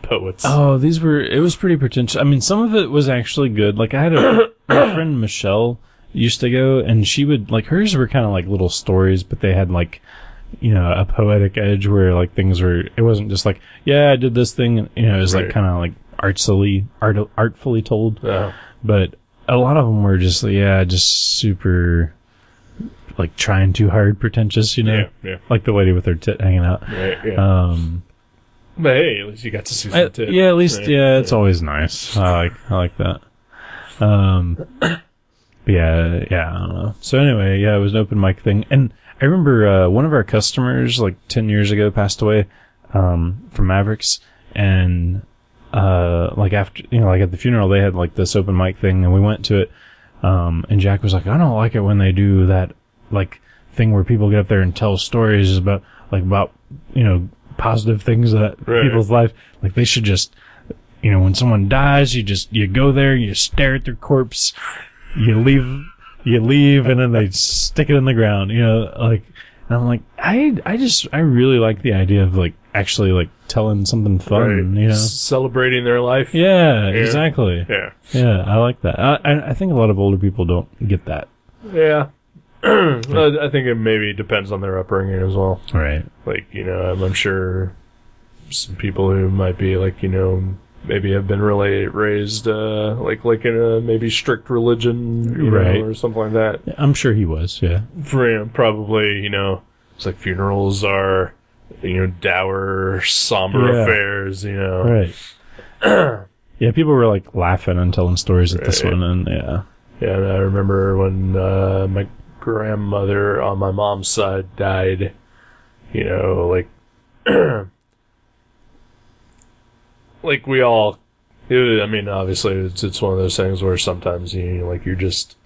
poets. Oh, it was pretty pretentious. I mean, some of it was actually good. Like I had my friend Michelle used to go, and she would like hers were kind of like little stories, but they had like a poetic edge where like things were. It wasn't just like I did this thing. And, it was like kind of like artfully told. Yeah. But a lot of them were just super like trying too hard, pretentious. Yeah. Like the lady with her tit hanging out. Right. Yeah. But hey, at least you got to see some tit. Yeah, at least it's always nice. I like that. But yeah, I don't know. So anyway, it was an open mic thing, and I remember one of our customers like 10 years ago passed away from Mavericks, and like after like at the funeral they had like this open mic thing, and we went to it, and Jack was like, I don't like it when they do that like thing where people get up there and tell stories about positive things that people's lives. Like they should just when someone dies, you go there, you stare at their corpse, you leave, and then they stick it in the ground, like, and I'm like, I really like the idea of like actually like telling something fun, celebrating their life. Yeah, exactly. Yeah, I like that. I think a lot of older people don't get that. Yeah. I think it maybe depends on their upbringing as well. Right. Like, I'm sure some people who might be like, maybe have been really raised like in a maybe strict religion, or something like that. Yeah, I'm sure he was, yeah. Probably, it's like funerals are, dour, somber affairs, Right. Yeah, people were like laughing and telling stories at this one, and Yeah, and I remember when my grandmother on my mom's side died, like like we all, obviously it's one of those things where sometimes you're just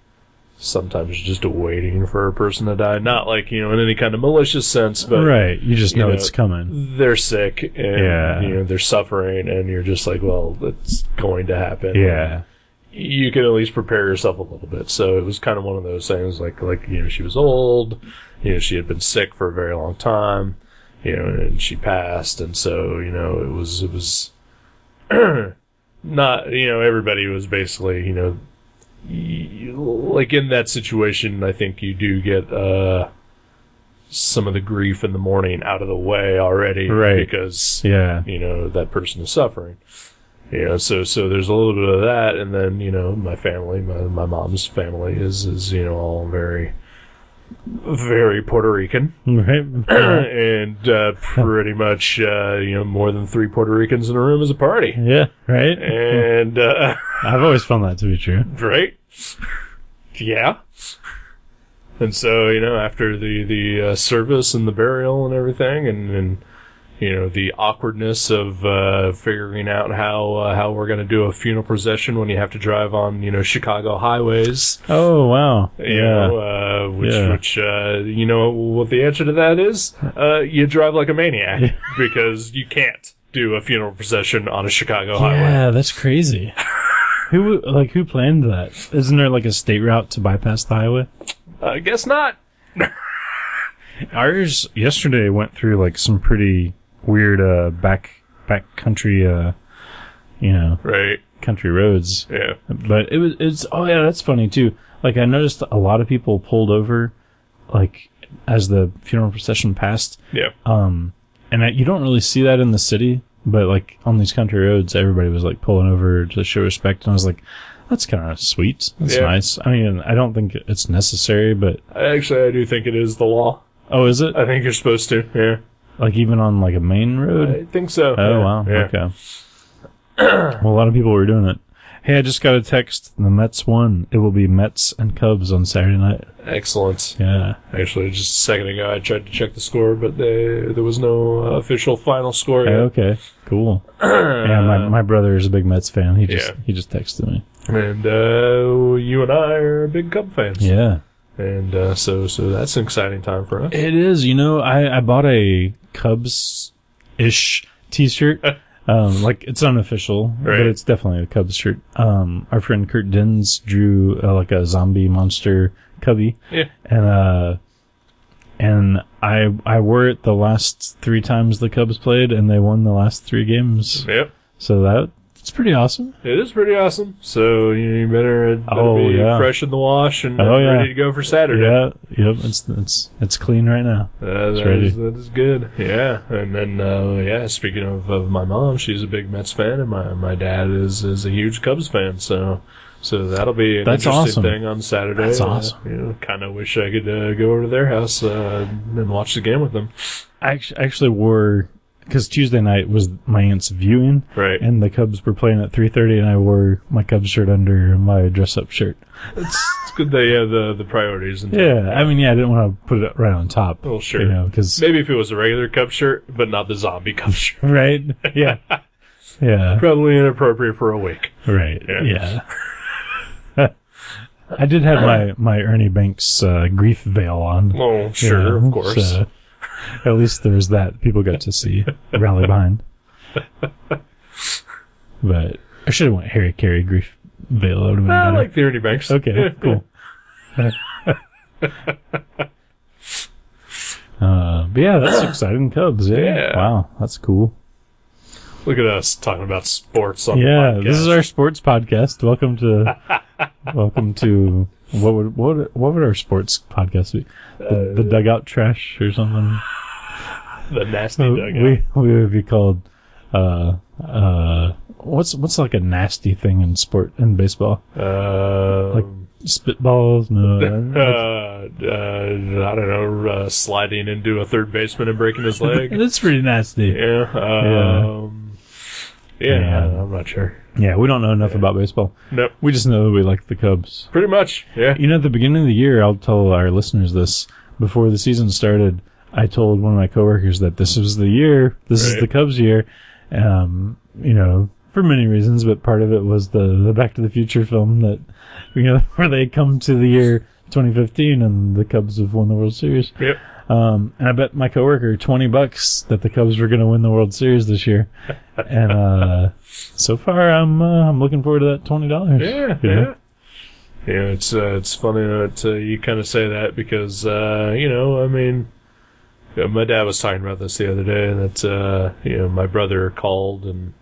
waiting for a person to die, not like in any kind of malicious sense, but you just know it's coming. They're sick and they're suffering, and you're just like, well, it's going to happen. you can at least prepare yourself a little bit. So it was kind of one of those things, like she was old, she had been sick for a very long time, and she passed, and so it was not everybody was basically like in that situation. I think you do get some of the grief in the morning out of the way already, right? Because that person is suffering. So there's a little bit of that, and then my family, my mom's family is all very, very Puerto Rican, right? And pretty much more than 3 Puerto Ricans in a room is a party. Yeah, right. And I've always found that to be true. Right? Yeah. And so after the service and the burial and everything, and the awkwardness of figuring out how we're going to do a funeral procession when you have to drive on Chicago highways. Oh wow! Which what the answer to that is? You drive like a maniac because you can't do a funeral procession on a Chicago highway. Yeah, that's crazy. Who planned that? Isn't there like a state route to bypass the highway? I guess not. Ours yesterday went through like some pretty weird back country right, country roads. Yeah, but it's that's funny too. Like I noticed a lot of people pulled over like as the funeral procession passed. Yeah. And you don't really see that in the city, but like on these country roads everybody was like pulling over to show respect, and I was like, that's kind of sweet. That's nice. I mean, I don't think it's necessary, but I do think it is the law. Oh, is it? I think you're supposed to. Yeah. Like even on like a main road? I think so. Oh, wow. Yeah. Okay. Well, a lot of people were doing it. Hey, I just got a text. The Mets won. It will be Mets and Cubs on Saturday night. Excellent. Yeah. Actually, just a second ago, I tried to check the score, but there was no official final score yet. Okay. Cool. Yeah, my brother is a big Mets fan. He just texted me. And you and I are big Cub fans. Yeah. And so that's an exciting time for us. It is. I bought a Cubs-ish t-shirt. Like it's unofficial, right, but it's definitely a Cubs shirt. Our friend Kurt Dins drew like a zombie monster cubby. Yeah. And I wore it the last 3 times the Cubs played, and they won the last 3 games. Yep. So it's pretty awesome. It is pretty awesome. So you better be fresh in the wash and ready to go for Saturday. Yeah. Yep. It's clean right now. That is good. Yeah. And then speaking of my mom, she's a big Mets fan, and my dad is a huge Cubs fan. So that'll be an interesting thing on Saturday. That's awesome. Kind of wish I could go over to their house and watch the game with them. I actually wore, because Tuesday night was my aunt's viewing, right, and the Cubs were playing at 3:30, and I wore my Cubs shirt under my dress-up shirt. It's good they have the priorities. Yeah, I mean, I didn't want to put it right on top. Well, sure. Because maybe if it was a regular Cubs shirt, but not the zombie Cubs shirt. Right? Yeah. Yeah. Probably inappropriate for a week. Right. Yeah. I did have my Ernie Banks grief veil on. Oh, sure, of course. So at least there was that. People got to see rally behind. But I should have went Harry Carey grief veil. I like the Ernie Banks. Okay, cool. But yeah, that's exciting. Cubs. Yeah. Wow, that's cool. Look at us talking about sports on the podcast. This is our sports podcast. Welcome to what would our sports podcast be? The dugout trash or something? The nasty dugout. We would be called what's like a nasty thing in baseball? Like spitballs? No. I don't know. Sliding into a third baseman and breaking his leg. That's pretty nasty. Yeah. I'm not sure. Yeah, we don't know enough about baseball. Nope. We just know that we like the Cubs. Pretty much, yeah. At the beginning of the year, I'll tell our listeners this, before the season started, I told one of my coworkers that this was the year, this is the Cubs year, for many reasons, but part of it was the Back to the Future film that, where they come to the year 2015 and the Cubs have won the World Series. Yep. And I bet my coworker $20 that the Cubs were going to win the World Series this year. And so far, I'm looking forward to that $20. Yeah, yeah. Yeah, it's funny that you kind of say that because I mean, my dad was talking about this the other day, that my brother called and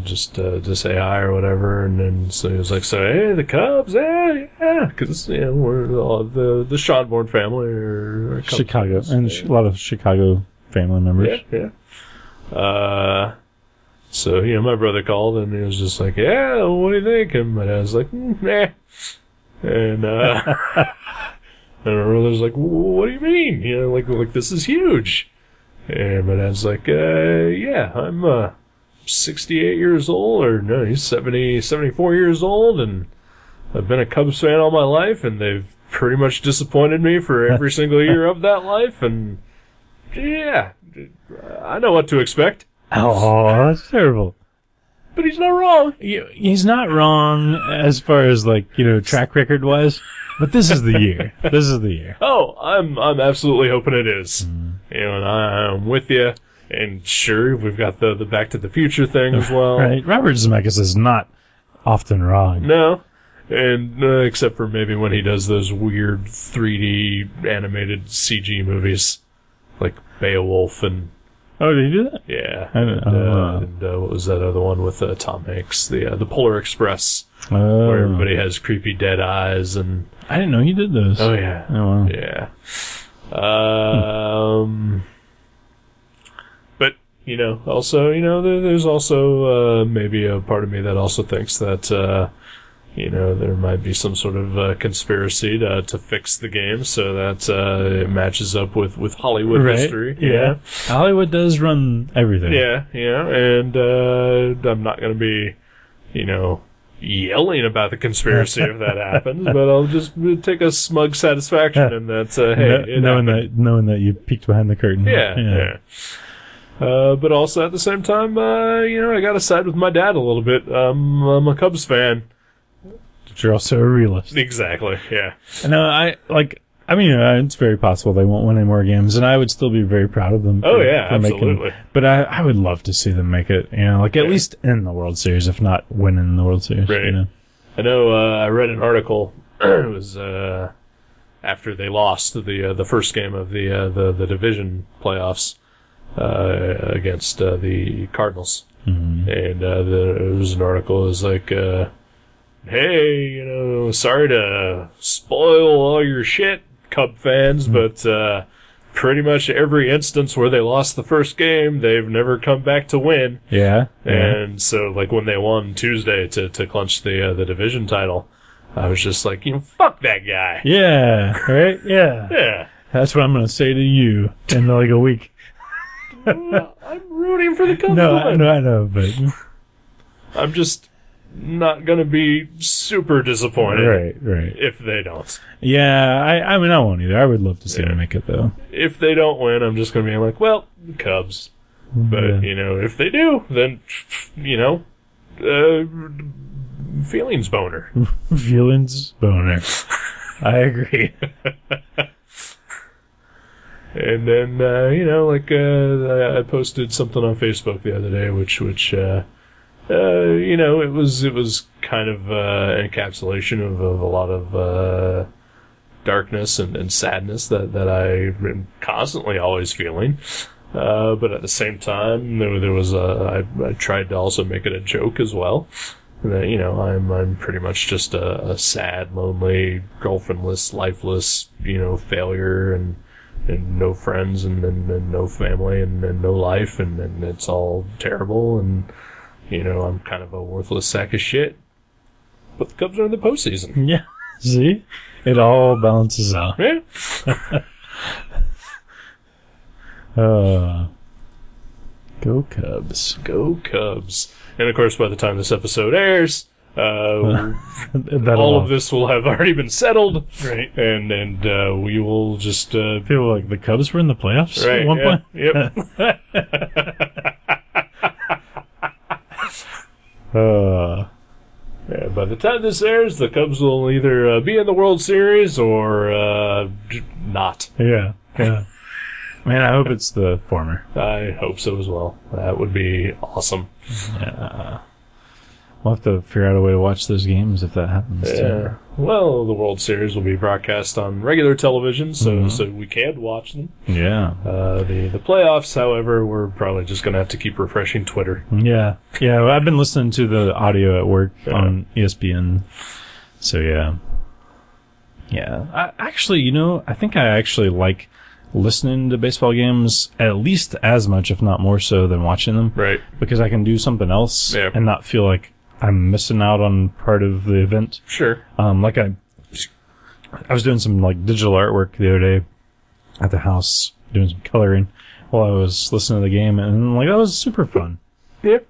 just to say hi or whatever, and then so he was like, "So hey, the Cubs, yeah," because we're all the Schonborn family or Cubs Chicago fans. and a lot of Chicago family members. Yeah. So my brother called and he was just like, "Yeah, what do you think?" And my dad's like, "Nah," and and my brother's like, "What do you mean? Like this is huge." And my dad's like, "Yeah, I'm 68 years old, or no, he's 74 years old, and I've been a Cubs fan all my life, and they've pretty much disappointed me for every single year of that life, and yeah, I know what to expect." Oh, that's terrible. But he's not wrong. He's not wrong as far as track record wise, but this is the year. This is the year. Oh, I'm absolutely hoping it is. And I'm with you. And sure, we've got the Back to the Future thing as well. Right. Robert Zemeckis is not often wrong. No. And except for maybe when he does those weird 3D animated CG movies, like Beowulf and... Oh, did he do that? Yeah. I didn't know. And what was that other one with Tom Hanks? The Polar Express, Oh. where everybody has creepy dead eyes and... I didn't know he did those. Oh, yeah. Oh, wow. Yeah. But, also, there's also maybe a part of me that also thinks that, there might be some sort of conspiracy to fix the game so that it matches up with Hollywood history. Yeah. Hollywood does run everything. Yeah, and I'm not going to be, yelling about the conspiracy if that happens, but I'll just take a smug satisfaction in that, hey, knowing that you peeked behind the curtain. Yeah. But also at the same time, I got to side with my dad a little bit. I'm a Cubs fan. But you're also a realist. Exactly. Yeah. No, it's very possible they won't win any more games, and I would still be very proud of them. Oh yeah, absolutely. But I would love to see them make it. At least in the World Series, if not winning the World Series. Right. I know. I read an article. It was after they lost the first game of the division playoffs against the Cardinals, and there was an article. It was like, hey, sorry to spoil all your shit, Cub fans, but pretty much every instance where they lost the first game, they've never come back to win. Yeah. And so, when they won Tuesday to clinch the division title, I was just like, fuck that guy. Yeah. Right. Yeah. Yeah. That's what I'm going to say to you in a week. I'm rooting for the Cubs. No, I know, but I'm just not going to be super disappointed right. if they don't. Yeah, I won't either. I would love to see them make it, though. If they don't win, I'm just going to be like, well, Cubs. But, if they do, then, feelings boner. Feelings boner. I agree. And then, I posted something on Facebook the other day, which it was kind of an encapsulation of a lot of darkness and sadness that I'm constantly always feeling. But at the same time, there was I tried to also make it a joke as well. That I'm pretty much just a sad, lonely, girlfriendless, lifeless, failure and no friends and no family and no life and it's all terrible and I'm kind of a worthless sack of shit. But the Cubs are in the postseason. Yeah. See? It all balances out. Yeah. Go Cubs. Go Cubs. And of course, by the time this episode airs, all of this will have already been settled. Right. And we will just... People like, the Cubs were in the playoffs right, at one point? Yep. Yeah, by the time this airs, the Cubs will either be in the World Series or not. Yeah. Yeah. Man, I hope it's the former. I hope so as well. That would be awesome. Yeah. We'll have to figure out a way to watch those games if that happens. Yeah. Too. Well, the World Series will be broadcast on regular television, so we can watch them. Yeah. The playoffs, however, we're probably just going to have to keep refreshing Twitter. Yeah. Yeah, well, I've been listening to the audio at work on ESPN. So, yeah. Yeah. I think I actually like listening to baseball games at least as much, if not more so, than watching them. Right. Because I can do something else Yeah. and not feel like I'm missing out on part of the event. Sure. Like I was doing some like digital artwork the other day at the house, doing some coloring while I was listening to the game, and like that was super fun. Yep.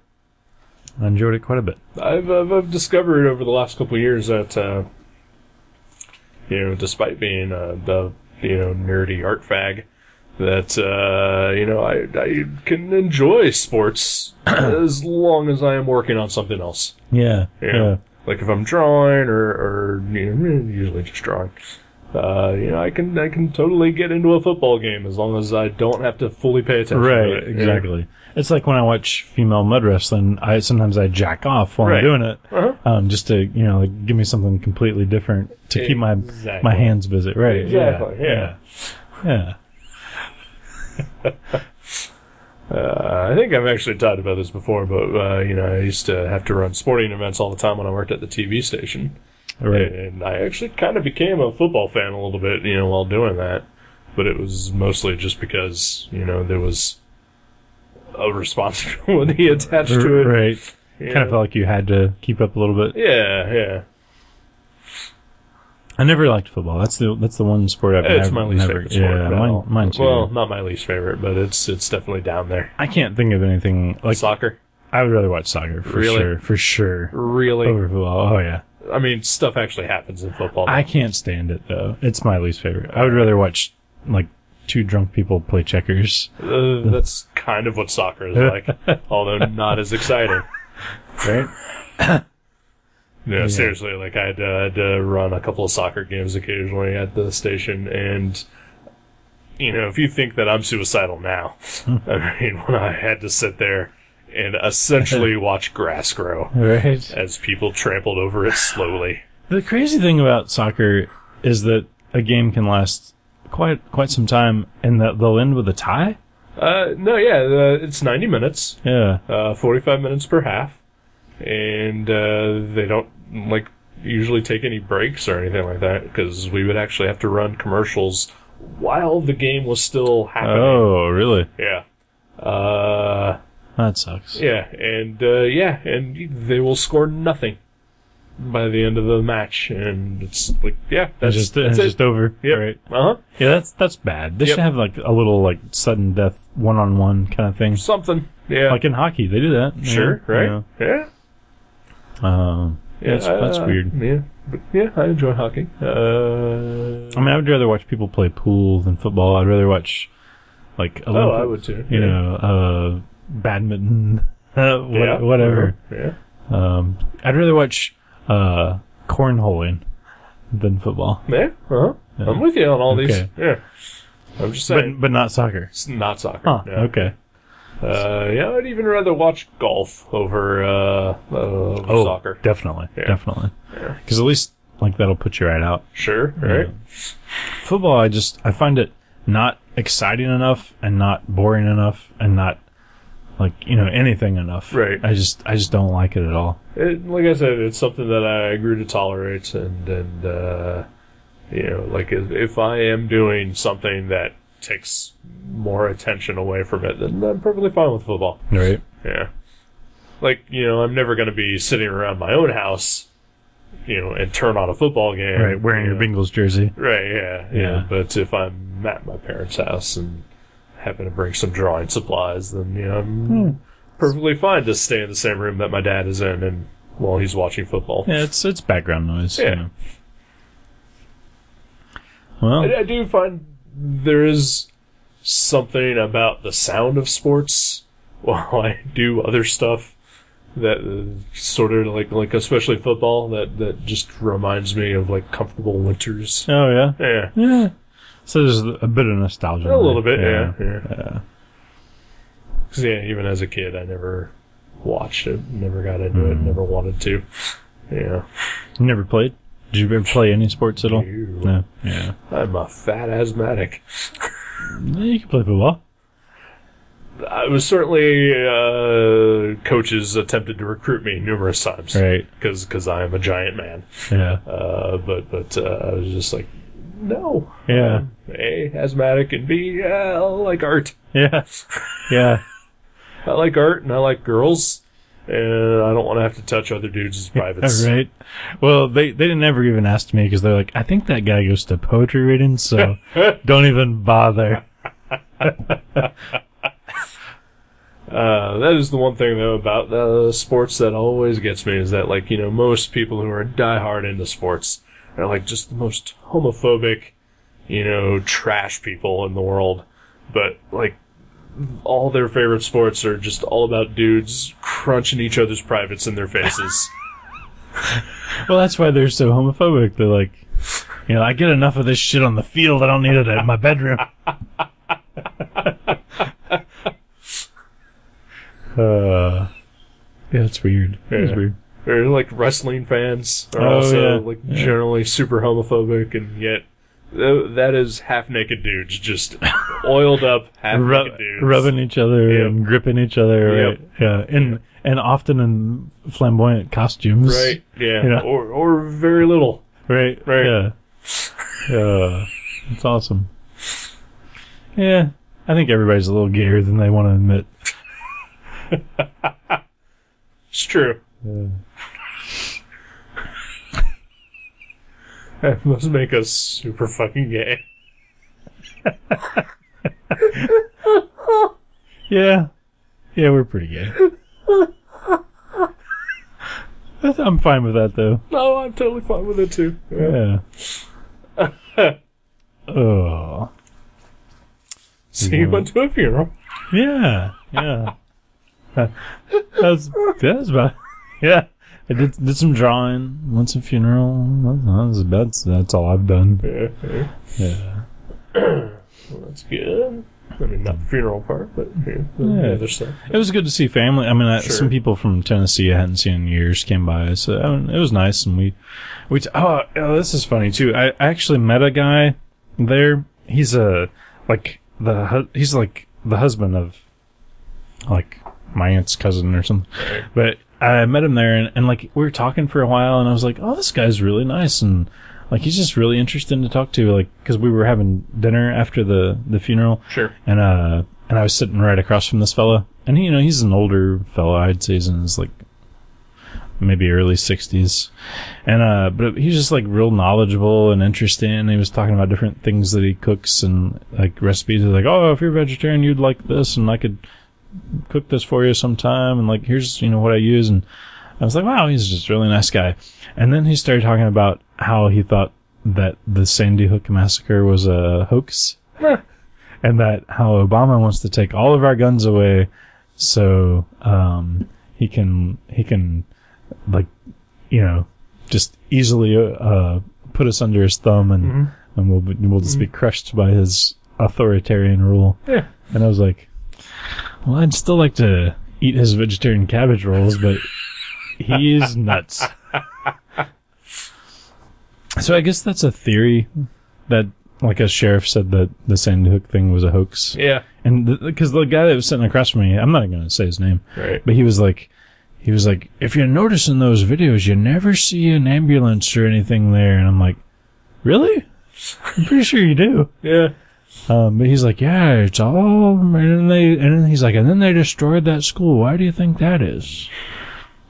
I enjoyed it quite a bit. I've discovered over the last couple of years that despite being the nerdy art fag, that I can enjoy sports as long as I am working on something else. Yeah. Yeah. Like if I'm drawing or usually just drawing. I can totally get into a football game as long as I don't have to fully pay attention Right, to it. exactly. Yeah. It's like when I watch female mud wrestling, sometimes I jack off while I'm doing it, just to give me something completely different to keep my hands busy. Right, exactly. Yeah. I think I've actually talked about this before, but I used to have to run sporting events all the time when I worked at the TV station. Right. And I actually kind of became a football fan a little bit, while doing that. But it was mostly just because, there was a responsibility attached to it. Right. Kind of felt like you had to keep up a little bit. Yeah. I never liked football. That's the one sport I've It's my least favorite sport. Yeah, mine too. Well, not my least favorite, but it's definitely down there. I can't think of anything like soccer. I would rather watch soccer for sure. Really? Over football. Oh yeah. I mean, stuff actually happens in football. I can't stand it though. It's my least favorite. I would rather watch like two drunk people play checkers. That's kind of what soccer is like, although not as exciting. Right? Yeah, seriously, like I had to run a couple of soccer games occasionally at the station, and if you think that I'm suicidal now, I mean, when I had to sit there and essentially watch grass grow as people trampled over it slowly. The crazy thing about soccer is that a game can last quite some time, and that they'll end with a tie. It's 90 minutes. Yeah, 45 minutes per half. And they don't usually take any breaks or anything like that, because we would actually have to run commercials while the game was still happening. Oh, really? Yeah. That sucks. Yeah, and they will score nothing by the end of the match, and it's like, that's just over. Yep. Right. Yeah, that's bad. They should have like a little sudden death 1-on-1 kind of thing. Something. Yeah. Like in hockey, they do that. Sure. Right. Yeah. That's weird. Yeah, but I enjoy hockey. I mean, I would rather watch people play pool than football. I'd rather watch I would too. Badminton, whatever. Yeah. I'd rather watch cornholing than football. Yeah. Yeah. I'm with you on all these. Yeah. I'm just saying, but not soccer. It's not soccer. Huh, no. Okay. I'd even rather watch golf over soccer. Definitely. Yeah. Definitely. Because at least that'll put you right out. Sure. Right. Football, I find it not exciting enough and not boring enough and not anything enough. Right. I just don't like it at all. Like I said, it's something that I grew to tolerate, and if I am doing something that takes more attention away from it, then I'm perfectly fine with football. Right. Yeah. I'm never going to be sitting around my own house, and turn on a football game. Right, wearing your Bengals jersey. Right, yeah. But if I'm at my parents' house and happen to bring some drawing supplies, then, I'm perfectly fine to stay in the same room that my dad is in and while he's watching football. Yeah, it's background noise. Yeah. Well, I do find there is something about the sound of sports while I do other stuff that sort of like especially football that just reminds me of comfortable winters. Oh yeah. Yeah. So there's a bit of nostalgia. A little bit, yeah. Because, even as a kid, I never watched it, never got into it, never wanted to. Yeah. You never played? Did you ever play any sports at all? No. Yeah. I'm a fat asthmatic. You can play football. I was certainly, coaches attempted to recruit me numerous times. Right. Because I am a giant man. Yeah. But I was just like, no. Yeah. A, asthmatic, and B, I like art. Yeah. Yeah. I like art, and I like girls, and I don't want to have to touch other dudes' privates. Right. Well, they didn't ever even ask me, because they're like, I think that guy goes to poetry readings, so don't even bother. That is the one thing, though, about sports that always gets me, is that, like, most people who are diehard into sports are, like, just the most homophobic, trash people in the world. But, like, all their favorite sports are just all about dudes crunching each other's privates in their faces. Well, that's why they're so homophobic. They're like, I get enough of this shit on the field, I don't need it in my bedroom. Yeah, it's weird. It's weird. Or, like, wrestling fans are also generally super homophobic, and yet that is half-naked dudes, just oiled up half-naked dudes. Rubbing each other and gripping each other, right? Yeah, and often in flamboyant costumes. Right, yeah. Or very little. Right, yeah. It's awesome. Yeah, I think everybody's a little gayer than they want to admit. It's true. That must make us super fucking gay. Yeah, we're pretty gay. I'm fine with that, though. No, I'm totally fine with it, too. Yeah. Oh. So you went to a funeral? Yeah. That's about. Yeah, I did some drawing, went to a funeral. That's all I've done. Yeah. Well, that's good. I mean, not the funeral part, but the other stuff. It was good to see family. I mean, some people from Tennessee I hadn't seen in years came by, so it was nice. And we this is funny too. I actually met a guy there. He's like the husband of like my aunt's cousin or something. But I met him there, and like we were talking for a while, and I was like, oh, this guy's really nice, and like he's just really interesting to talk to, like, because we were having dinner after the funeral. Sure. And I was sitting right across from this fella, and he's an older fella. I'd say he's in his like maybe early 60s, and but he's just like real knowledgeable and interesting. And he was talking about different things that he cooks and like recipes. He's like, oh, if you're vegetarian, you'd like this, and I could cook this for you sometime, and like here's what I use. And I was like, wow, he's just a really nice guy. And then he started talking about how he thought that the Sandy Hook massacre was a hoax, and that how Obama wants to take all of our guns away so he can like just easily put us under his thumb, and we'll just be crushed by his authoritarian rule. Yeah. And I was like, well, I'd still like to eat his vegetarian cabbage rolls, but he's nuts. So I guess that's a theory that, like, a sheriff said that the Sandy Hook thing was a hoax. Yeah. And because the guy that was sitting across from me, I'm not going to say his name, right? But he was like, if you notice in those videos, you never see an ambulance or anything there. And I'm like, really? I'm pretty sure you do. Yeah. But he's like, yeah, it's all, and then he's like, and then they destroyed that school. Why do you think that is?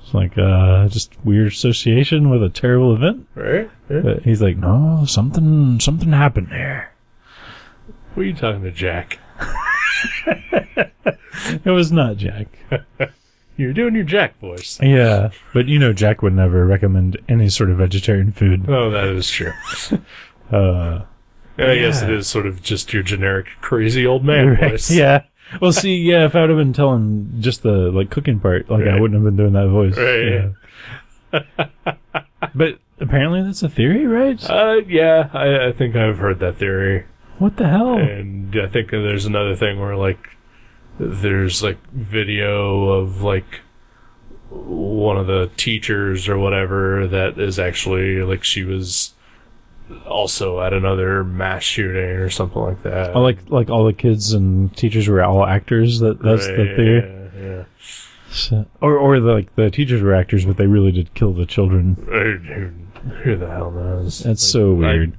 It's like, just weird association with a terrible event. Right. Yeah. But he's like, no, something happened there. What are you talking to, Jack? It was not Jack. You're doing your Jack voice. Yeah, but Jack would never recommend any sort of vegetarian food. Oh, that is true. I guess it is sort of just your generic crazy old man voice. Yeah. Well, see, yeah, if I would have been telling just the like cooking part, like I wouldn't have been doing that voice. Right. Yeah. But apparently that's a theory, right? Yeah, I think I've heard that theory. What the hell? And I think there's another thing where, like, there's, like, video of, like, one of the teachers or whatever that is actually, like, she was also at another mass shooting or something like that. Oh, like all the kids and teachers were all actors. That's the theory. Yeah. So, or the teachers were actors, but they really did kill the children. Who the hell knows? That's so weird. I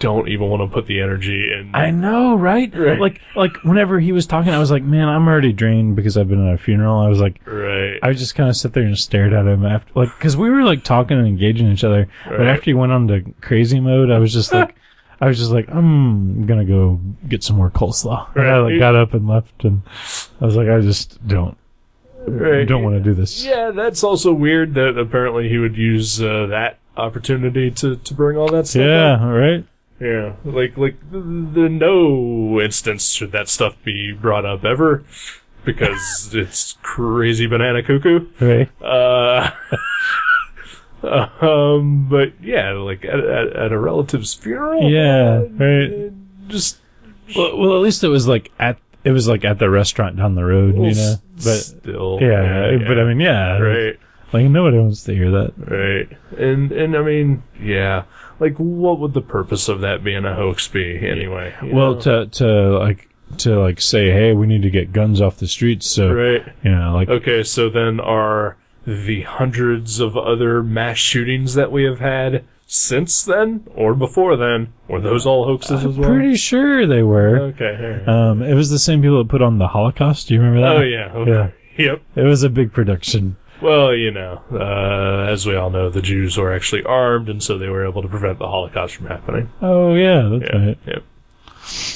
don't even want to put the energy in. I know, right? Like whenever he was talking, I was like, man, I'm already drained because I've been at a funeral. I was like, right. I just kind of sit there and stared at him after, like, because we were like talking and engaging each other. Right. But after he went on to crazy mode, I was just like, I'm gonna go get some more coleslaw. Right. And I got up and left, and I was like, I just don't want to do this. Yeah, that's also weird that apparently he would use that opportunity to bring all that stuff up. Yeah, right. Yeah, like no instance should that stuff be brought up ever, because it's crazy banana cuckoo. Right. But yeah, like at a relative's funeral. Yeah, right. Just well, at least it was like at the restaurant down the road, you know. But still, yeah. But I mean, yeah, right. Like nobody wants to hear that, right? And I mean, yeah. Like, what would the purpose of that being a hoax be anyway? Well, to say, hey, we need to get guns off the streets. So, right. You know, like, okay, so then are the hundreds of other mass shootings that we have had since then or before then, were those all hoaxes as well? Pretty sure they were. Okay. It was the same people that put on the Holocaust. Do you remember that? Oh yeah. Okay. Yeah. Yep. It was a big production. Well, you know, as we all know, the Jews were actually armed, and so they were able to prevent the Holocaust from happening. Oh, yeah, that's right. Yep.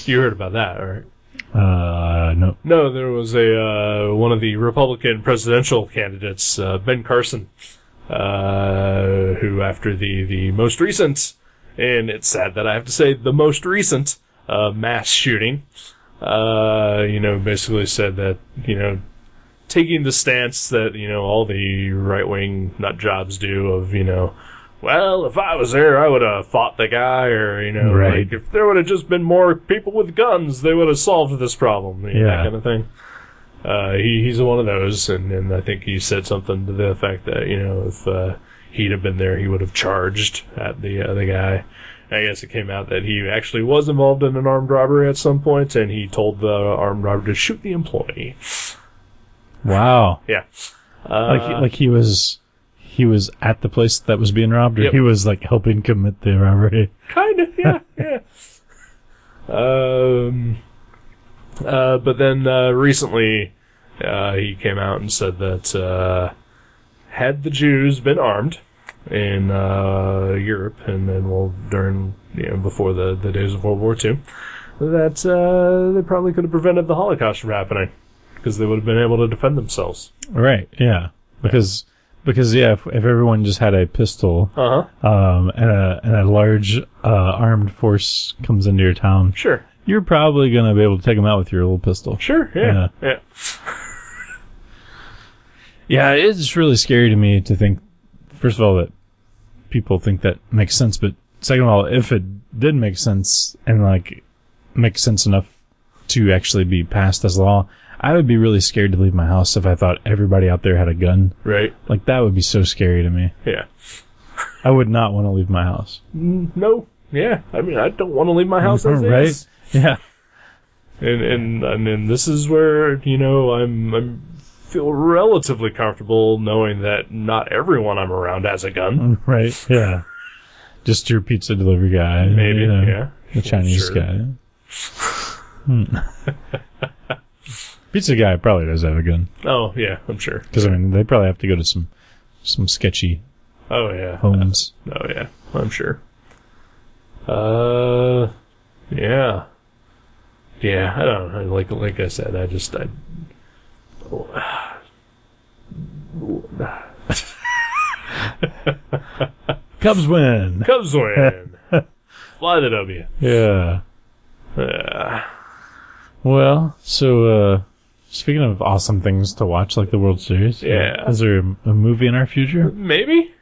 You heard about that, right? No. No, there was one of the Republican presidential candidates, Ben Carson, who after the most recent, and it's sad that I have to say the most recent, mass shooting, basically said that, taking the stance that, all the right-wing nut jobs do of, well, if I was there, I would have fought the guy, or, right. like, if there would have just been more people with guns, they would have solved this problem, that kind of thing. He's one of those, and I think he said something to the effect that, if he'd have been there, he would have charged at the guy. I guess it came out that he actually was involved in an armed robbery at some point, and he told the armed robber to shoot the employee. Wow. Yeah. Like he was at the place that was being robbed, or he was like helping commit the robbery. Kind of, yeah. But then recently he came out and said that had the Jews been armed in Europe, and then during before the days of World War II, that they probably could have prevented the Holocaust from happening. Because they would have been able to defend themselves. Right, yeah. Because if everyone just had a pistol, and a large armed force comes into your town, sure, you're probably going to be able to take them out with your little pistol. Sure, yeah. Yeah, it's really scary to me to think, first of all, that people think that makes sense, but second of all, if it did make sense, and like make sense enough to actually be passed as law, I would be really scared to leave my house if I thought everybody out there had a gun. Right. Like, that would be so scary to me. Yeah. I would not want to leave my house. No. Yeah. I mean, I don't want to leave my house as right? is. Yeah. And this is where, I'm feel relatively comfortable knowing that not everyone I'm around has a gun. Right. Yeah. Just your pizza delivery guy. Maybe, yeah. The Chinese guy. Pizza guy probably does have a gun. Oh, yeah, I'm sure. Because, they probably have to go to some sketchy homes. Oh, yeah, I'm sure. Yeah. Yeah, I don't know. Like I said, Cubs win! Cubs win! Fly the W. Yeah. Well, so, speaking of awesome things to watch, like the World Series, is there a movie in our future? Maybe.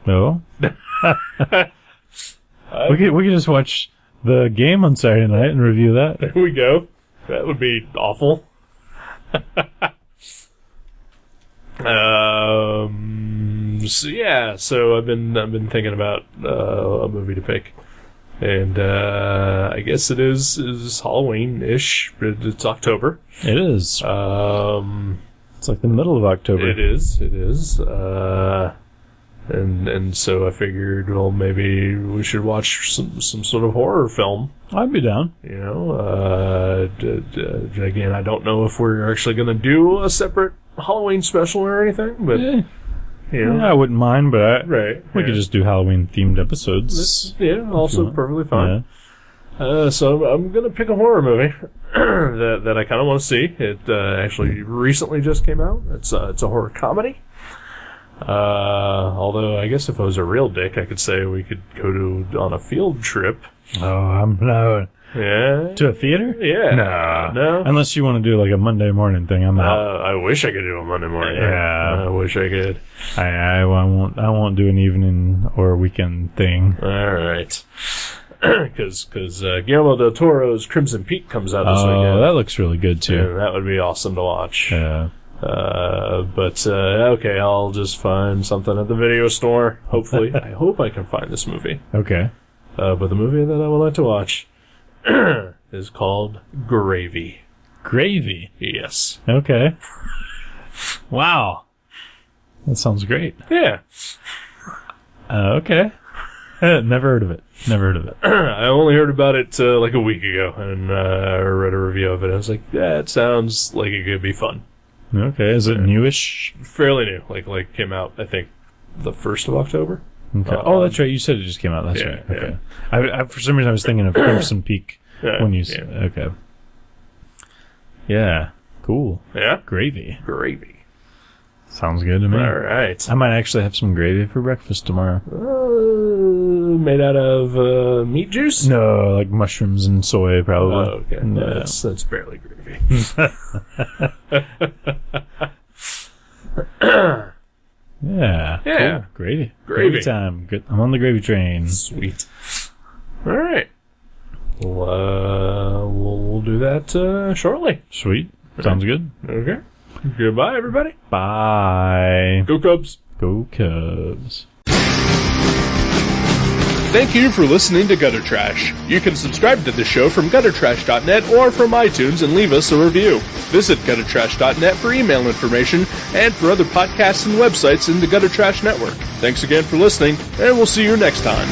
No. We could just watch the game on Saturday night and review that. There we go. That would be awful. So I've been thinking about a movie to pick, and I guess it is Halloween-ish. It's October. It is. It's like the middle of October. It is. And so I figured, well, maybe we should watch some sort of horror film. I'd be down. You know, again, I don't know if we're actually going to do a separate Halloween special or anything, but you know, I wouldn't mind. But we could yeah. just do Halloween-themed episodes. Also perfectly fine. So I'm going to pick a horror movie that I kind of want to see. It actually recently just came out. It's a horror comedy. Although I guess if I was a real dick, I could say we could go on a field trip. Oh, no. Yeah. To a theater? Yeah. No. Unless you want to do like a Monday morning thing, I'm out. I wish I could do a Monday morning. Yeah. I wish I could. I won't do an evening or weekend thing. All right. Because Guillermo del Toro's Crimson Peak comes out this weekend. Oh, that looks really good too. Yeah, that would be awesome to watch. Yeah. Okay, I'll just find something at the video store. Hopefully. I hope I can find this movie. Okay. But the movie that I would like to watch is called Gravy. Gravy? Yes. Okay. Wow. That sounds great. Yeah. Okay. Never heard of it. I only heard about it like a week ago, and I read a review of it. I was like, yeah, it sounds like it could be fun. Okay. Is it newish? Fairly new. Like came out, I think, the 1st of October. Okay. That's right. You said it just came out. That's yeah, right. Okay. I for some reason I was thinking of Crimson Peak when you said. Yeah. Okay. Yeah. Cool. Yeah. Gravy. Sounds good to me. All right. I might actually have some gravy for breakfast tomorrow. Made out of meat juice? No, like mushrooms and soy, probably. Oh, okay. Yeah. That's barely gravy. Yeah. Yeah. Cool. Gravy. Gravy time. Good. I'm on the gravy train. Sweet. All right. We'll do that shortly. Sweet. Sounds good. Okay. Goodbye, everybody. Bye. Go Cubs. Go Cubs. Thank you for listening to Gutter Trash. You can subscribe to the show from guttertrash.net or from iTunes and leave us a review. Visit guttertrash.net for email information and for other podcasts and websites in the Gutter Trash Network. Thanks again for listening, and we'll see you next time.